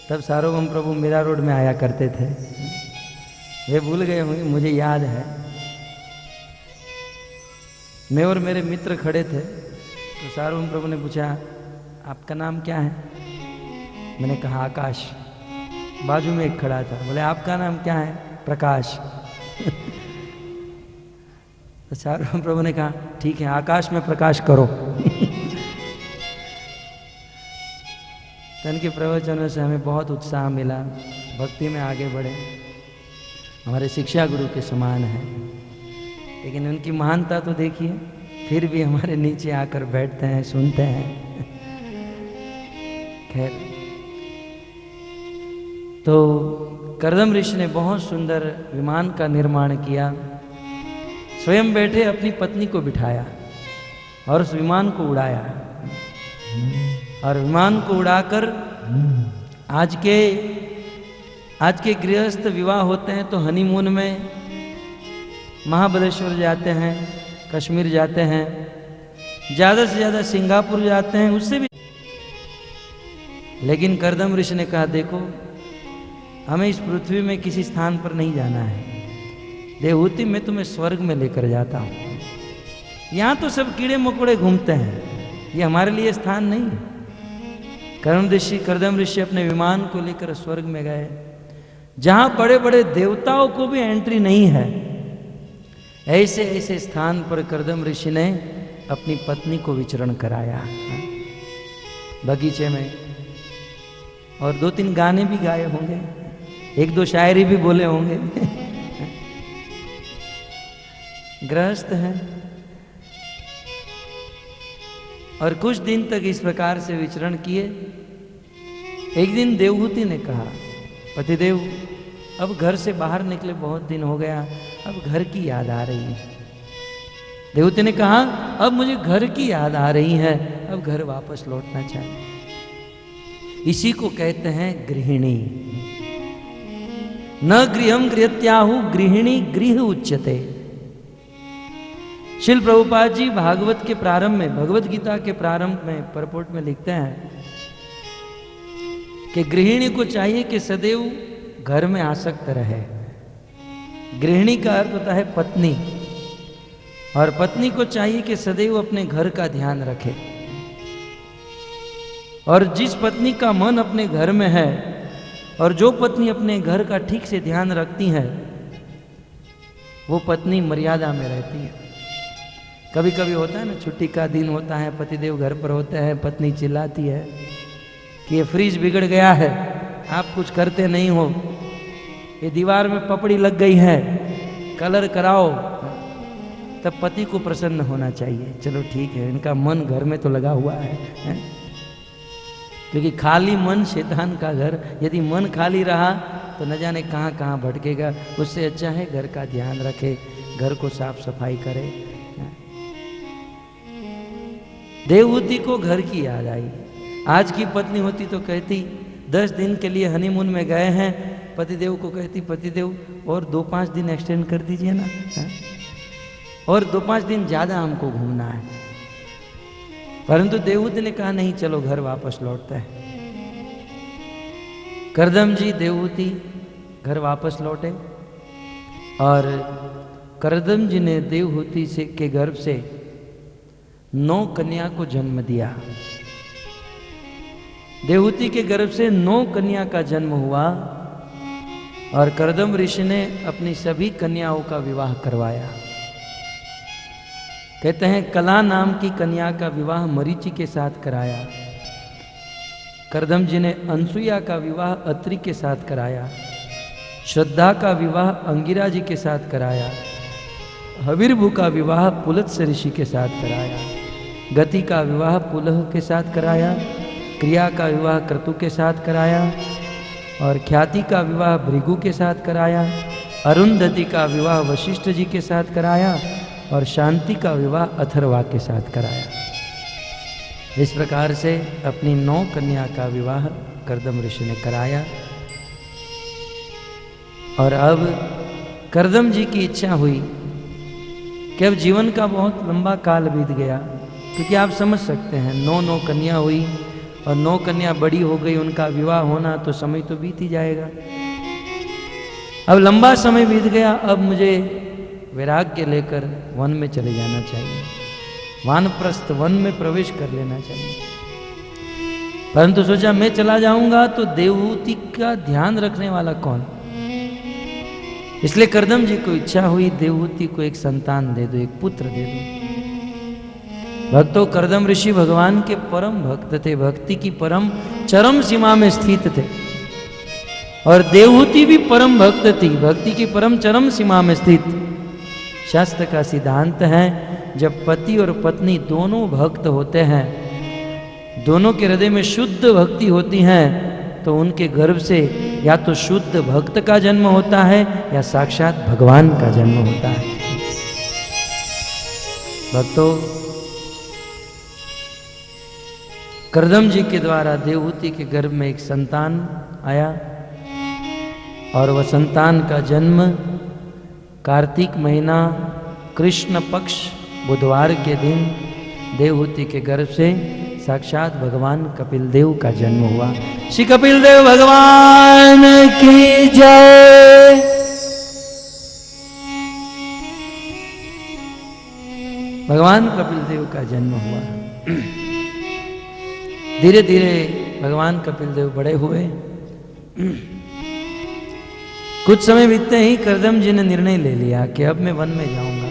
तब सार्वभौम प्रभु मीरा रोड में आया करते थे। वे भूल गए होंगे, मुझे याद है। मैं और मेरे मित्र खड़े थे तो सार्वभौम प्रभु ने पूछा, आपका नाम क्या है? मैंने कहा आकाश। बाजू में एक खड़ा था, बोले आपका नाम क्या है? प्रकाश। तो सार्वभौम प्रभु ने कहा ठीक है, आकाश में प्रकाश करो। तो इनके प्रवचनों से हमें बहुत उत्साह मिला, भक्ति में आगे बढ़े। हमारे शिक्षा गुरु के समान है, लेकिन उनकी महानता तो देखिए, फिर भी हमारे नीचे आकर बैठते हैं, सुनते हैं। खैर, तो कर्दम ऋषि ने बहुत सुंदर विमान का निर्माण किया। स्वयं बैठे, अपनी पत्नी को बिठाया और उस विमान को उड़ाया। और विमान को उड़ाकर आज के गृहस्थ विवाह होते हैं तो हनीमून में महाबलेश्वर जाते हैं, कश्मीर जाते हैं, ज़्यादा से ज़्यादा सिंगापुर जाते हैं, उससे भी। लेकिन कर्दम ऋषि ने कहा देखो, हमें इस पृथ्वी में किसी स्थान पर नहीं जाना है। देवहूति मैं तुम्हें स्वर्ग में लेकर जाता हूँ। यहाँ तो सब कीड़े मकोड़े घूमते हैं, ये हमारे लिए स्थान नहीं है। कर्दम ऋषि अपने विमान को लेकर स्वर्ग में गए, जहाँ बड़े बड़े देवताओं को भी एंट्री नहीं है। ऐसे ऐसे स्थान पर कर्दम ऋषि ने अपनी पत्नी को विचरण कराया, बगीचे में। और 2-3 गाने भी गाए होंगे, 1-2 शायरी भी बोले होंगे। गृहस्थ हैं। और कुछ दिन तक इस प्रकार से विचरण किए। एक दिन देवहूति ने कहा, पतिदेव अब घर से बाहर निकले बहुत दिन हो गया, अब घर की याद आ रही है। देवहूति ने कहा अब मुझे घर की याद आ रही है, अब घर वापस लौटना चाहिए। इसी को कहते हैं गृहिणी। न गृहम गृहत्याहु गृहिणी गृह उच्यते। श्रील प्रभुपाद जी भागवत के प्रारंभ में, भगवत गीता के प्रारंभ में परपोर्ट में लिखते हैं कि गृहिणी को चाहिए कि सदैव घर में आसक्त रहे। गृहिणी का अर्थ होता है पत्नी, और पत्नी को चाहिए कि सदैव अपने घर का ध्यान रखे। और जिस पत्नी का मन अपने घर में है, और जो पत्नी अपने घर का ठीक से ध्यान रखती है, वो पत्नी मर्यादा में रहती है। कभी कभी होता है ना, छुट्टी का दिन होता है, पतिदेव घर पर होते हैं, पत्नी चिल्लाती है कि ये फ्रिज बिगड़ गया है, आप कुछ करते नहीं हो, ये दीवार में पपड़ी लग गई है, कलर कराओ। तब पति को प्रसन्न होना चाहिए, चलो ठीक है, इनका मन घर में तो लगा हुआ है? क्योंकि खाली मन शैतान का घर। यदि मन खाली रहा तो न जाने कहाँ कहाँ भटकेगा। उससे अच्छा है घर का ध्यान रखे, घर को साफ सफाई करे। देवहूति को घर की याद आई। आज की पत्नी होती तो कहती 10 दिन के लिए हनीमून में गए हैं, पतिदेव को कहती पतिदेव और 2-5 दिन एक्सटेंड कर दीजिए ना, और 2-5 दिन ज़्यादा हमको घूमना है। परंतु देवहूति ने कहा नहीं, चलो घर वापस लौटता है। कर्दम जी देवहूति घर वापस लौटे। और करदम जी ने देवहूति से के गर्भ से 9 कन्या को जन्म दिया। देवहूति के गर्भ से 9 कन्या का जन्म हुआ और करदम ऋषि ने अपनी सभी कन्याओं का विवाह करवाया। कहते हैं कला नाम की कन्या का विवाह मरीचि के साथ कराया। करदम जी ने अनसुईया का विवाह अत्रि के साथ कराया। श्रद्धा का विवाह अंगिरा जी के साथ कराया। हविर्भु का विवाह पुलत्स्य ऋषि के साथ कराया। गति का विवाह पुलह के साथ कराया। क्रिया का विवाह क्रतु के साथ कराया और ख्याति का विवाह भृगु के साथ कराया। अरुंधति का विवाह वशिष्ठ जी के साथ कराया और शांति का विवाह अथर्वा के साथ कराया। इस प्रकार से अपनी 9 कन्या का विवाह करदम ऋषि ने कराया। और अब करदम जी की इच्छा हुई कि अब जीवन का बहुत लंबा काल बीत गया, क्योंकि आप समझ सकते हैं 9 कन्या हुई और 9 कन्या बड़ी हो गई, उनका विवाह होना तो समय तो बीत ही जाएगा। अब लंबा समय बीत गया, अब मुझे वैराग्य लेकर वन में चले जाना चाहिए, वानप्रस्थ वन में प्रवेश कर लेना चाहिए। परंतु सोचा मैं चला जाऊंगा तो देवहूति का ध्यान रखने वाला कौन? इसलिए करदम जी को इच्छा हुई देवहूति को एक संतान दे दो, एक पुत्र दे दो। भक्तों, करदम ऋषि भगवान के परम भक्त थे, भक्ति की परम चरम सीमा में स्थित थे। और देवहूति भी परम भक्त थी, भक्ति की परम चरम सीमा में स्थित। शास्त्र का सिद्धांत है जब पति और पत्नी दोनों भक्त होते हैं, दोनों के हृदय में शुद्ध भक्ति होती है, तो उनके गर्भ से या तो शुद्ध भक्त का जन्म होता है या साक्षात भगवान का जन्म होता है। भक्तों, करदम जी के द्वारा देवहूति के गर्भ में एक संतान आया और वह संतान का जन्म कार्तिक महीना कृष्ण पक्ष बुधवार के दिन देवहूति के गर्भ से साक्षात भगवान कपिल देव का जन्म हुआ। श्री कपिल देव भगवान की जय। भगवान कपिल देव का जन्म हुआ। धीरे धीरे भगवान कपिल देव बड़े हुए। कुछ समय बीतते ही करदम जी ने निर्णय ले लिया कि अब मैं वन में जाऊंगा।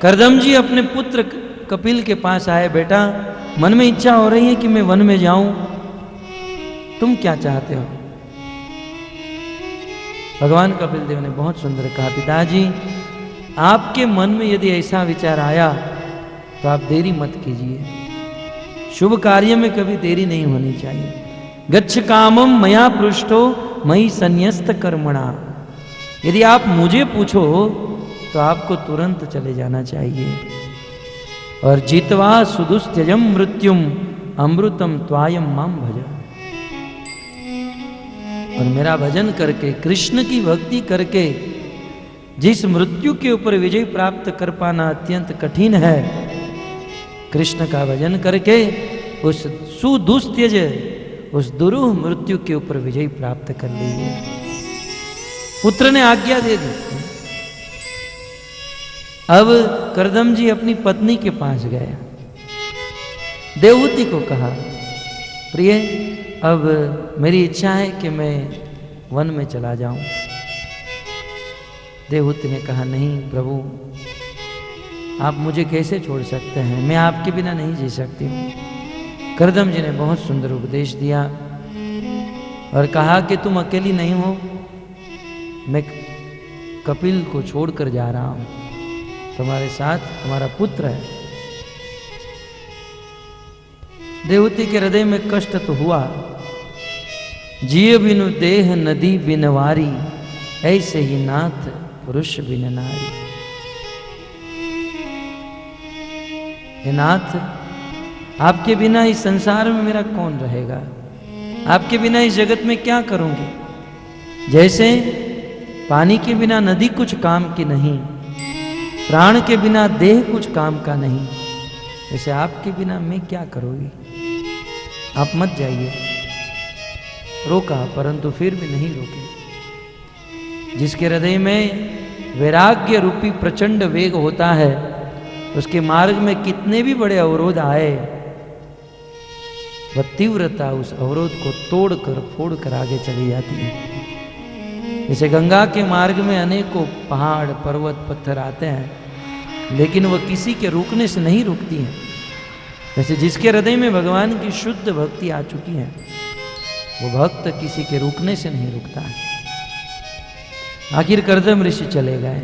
करदम जी अपने पुत्र कपिल के पास आए, बेटा मन में इच्छा हो रही है कि मैं वन में जाऊं, तुम क्या चाहते हो? भगवान कपिल देव ने बहुत सुंदर कहा, पिताजी आपके मन में यदि ऐसा विचार आया तो आप देरी मत कीजिए। शुभ कार्य में कभी देरी नहीं होनी चाहिए। गच्छ कामम मया पृष्ठो मयि संन्यस्त कर्मणा। यदि आप मुझे पूछो तो आपको तुरंत चले जाना चाहिए। और जित्वा सुदुस्त्यजम मृत्युम अमृतम त्वायम माम भज। और मेरा भजन करके, कृष्ण की भक्ति करके जिस मृत्यु के ऊपर विजय प्राप्त कर पाना अत्यंत कठिन है, कृष्ण का भजन करके उस सुदुस्त्यज, उस दुरूह मृत्यु के ऊपर विजय प्राप्त कर लीजिए। पुत्र ने आज्ञा दे दी। अब करदम जी अपनी पत्नी के पास गए, देवहूति को कहा, प्रिय अब मेरी इच्छा है कि मैं वन में चला जाऊं। देवहूति ने कहा, नहीं प्रभु, आप मुझे कैसे छोड़ सकते हैं, मैं आपके बिना नहीं जी सकती हूँ। करदम जी ने बहुत सुंदर उपदेश दिया और कहा कि तुम अकेली नहीं हो, मैं कपिल को छोड़कर जा रहा हूं, तुम्हारे साथ तुम्हारा पुत्र है। देवहूति के हृदय में कष्ट तो हुआ। जिय बिनु देह नदी बिनवारी, ऐसे ही नाथ पुरुष बिन नारी। हे नाथ, आपके बिना इस संसार में मेरा कौन रहेगा? आपके बिना इस जगत में क्या करूंगी? जैसे पानी के बिना नदी कुछ काम की नहीं, प्राण के बिना देह कुछ काम का नहीं, वैसे आपके बिना मैं क्या करूंगी? आप मत जाइए। रोका, परंतु फिर भी नहीं रोके। जिसके हृदय में वैराग्य रूपी प्रचंड वेग होता है, उसके मार्ग में कितने भी बड़े अवरोध आए, वह तीव्रता उस अवरोध को तोड़कर फोड़कर आगे चली जाती है। जैसे गंगा के मार्ग में अनेकों पहाड़ पर्वत पत्थर आते हैं, लेकिन वह किसी के रुकने से नहीं रुकती हैं। वैसे जिसके हृदय में भगवान की शुद्ध भक्ति आ चुकी है, वो भक्त किसी के रुकने से नहीं रुकता है। आखिर कर्दम ऋषि चले गए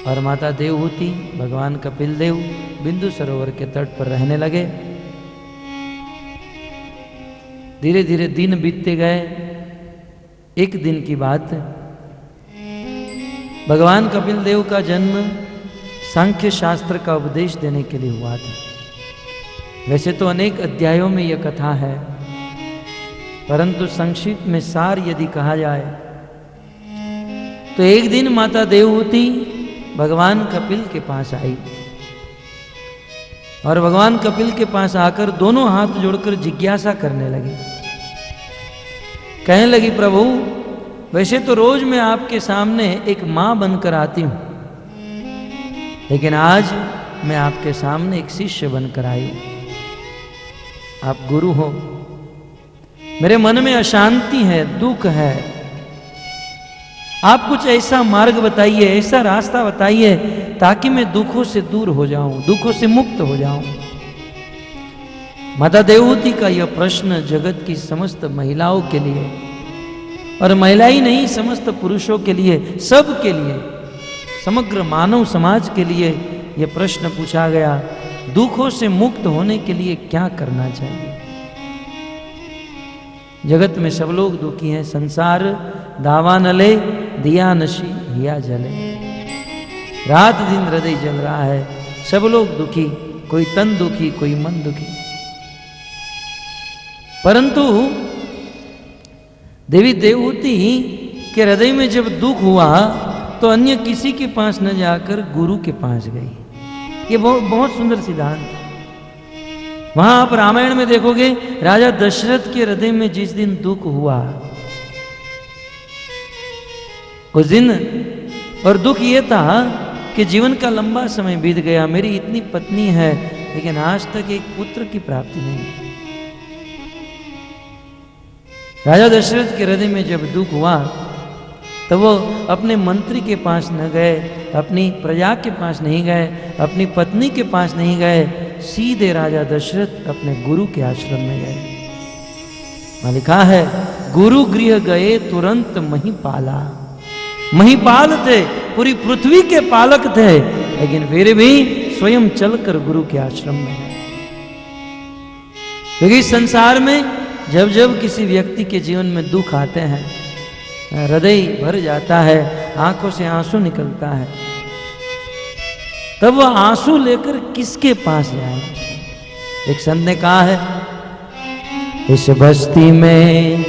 और माता देवहूति, भगवान कपिल देव बिंदु सरोवर के तट पर रहने लगे। धीरे धीरे दिन बीतते गए। एक दिन की बात, भगवान कपिल देव का जन्म सांख्य शास्त्र का उपदेश देने के लिए हुआ था। वैसे तो अनेक अध्यायों में यह कथा है, परंतु संक्षिप्त में सार यदि कहा जाए तो एक दिन माता देवहूति भगवान कपिल के पास आई और भगवान कपिल के पास आकर दोनों हाथ जोड़कर जिज्ञासा करने लगी। कहने लगी, प्रभु वैसे तो रोज मैं आपके सामने एक मां बनकर आती हूं, लेकिन आज मैं आपके सामने एक शिष्य बनकर आई हूं। आप गुरु हो, मेरे मन में अशांति है, दुख है। आप कुछ ऐसा मार्ग बताइए, ऐसा रास्ता बताइए ताकि मैं दुखों से दूर हो जाऊं, दुखों से मुक्त हो जाऊं। माता देवहूति का यह प्रश्न जगत की समस्त महिलाओं के लिए, और महिला ही नहीं समस्त पुरुषों के लिए, सब के लिए, समग्र मानव समाज के लिए यह प्रश्न पूछा गया, दुखों से मुक्त होने के लिए क्या करना चाहिए। जगत में सब लोग दुखी हैं। संसार दावा नले दिया नशी हिया जले, रात दिन हृदय जल रहा है, सब लोग दुखी, कोई तन दुखी, कोई मन दुखी। परंतु देवी देवहूति के हृदय में जब दुख हुआ तो अन्य किसी के पास न जाकर गुरु के पास गई। ये बहुत सुंदर सिद्धांत है। वहां आप रामायण में देखोगे, राजा दशरथ के हृदय में जिस दिन दुख हुआ उस दिन, और दुख ये था कि जीवन का लंबा समय बीत गया, मेरी इतनी पत्नी है लेकिन आज तक एक पुत्र की प्राप्ति नहीं। राजा दशरथ के हृदय में जब दुख हुआ तो वो अपने मंत्री के पास न गए, अपनी प्रजा के पास नहीं गए, अपनी पत्नी के पास नहीं गए, सीधे राजा दशरथ अपने गुरु के आश्रम में गए। वहां लिखा है, गुरु गृह गए तुरंत महिपाला। महिपाल थे, पूरी पृथ्वी के पालक थे, लेकिन फिर भी स्वयं चलकर गुरु के आश्रम में गए। क्योंकि संसार में जब जब किसी व्यक्ति के जीवन में दुख आते हैं, हृदय भर जाता है, आंखों से आंसू निकलता है, तब वह आंसू लेकर किसके पास जाए। एक संत ने कहा है, इस बस्ती में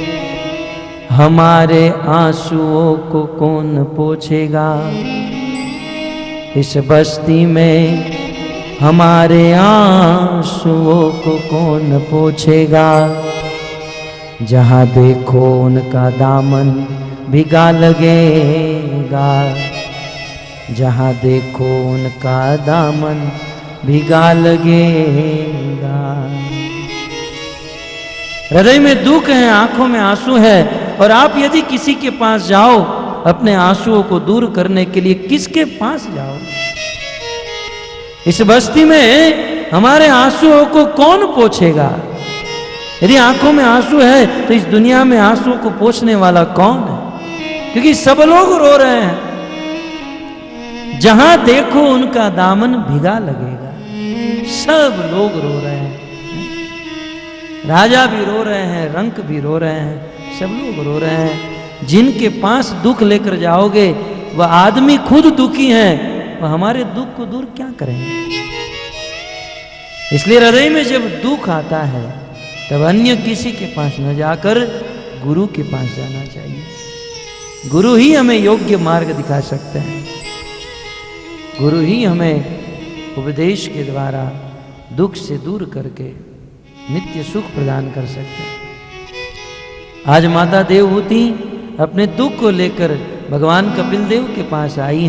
हमारे आंसुओं को कौन पोंछेगा, इस बस्ती में हमारे आंसुओं को कौन पोंछेगा, जहां देखो उनका दामन भिगा लगेगा, जहां देखो उनका दामन भिगा लगेगा। हृदय में दुख है, आंखों में आंसू है, और आप यदि किसी के पास जाओ अपने आंसुओं को दूर करने के लिए, किसके पास जाओ। इस बस्ती में हमारे आंसुओं को कौन पोंछेगा। यदि आंखों में आंसू है तो इस दुनिया में आंसुओं को पोंछने वाला कौन है, क्योंकि सब लोग रो रहे हैं। जहां देखो उनका दामन भिगा लगेगा। सब लोग रो रहे हैं, राजा भी रो रहे हैं, रंक भी रो रहे हैं, सब लोग रो रहे हैं। जिनके पास दुख लेकर जाओगे वह आदमी खुद दुखी हैं, वह हमारे दुख को दूर क्या करेंगे। इसलिए हृदय में जब दुख आता है तब अन्य किसी के पास न जाकर गुरु के पास जाना चाहिए। गुरु ही हमें योग्य मार्ग दिखा सकते हैं, गुरु ही हमें उपदेश के द्वारा दुख से दूर करके नित्य सुख प्रदान कर सकते हैं। आज माता देवहूति अपने दुख को लेकर भगवान कपिल देव के पास आई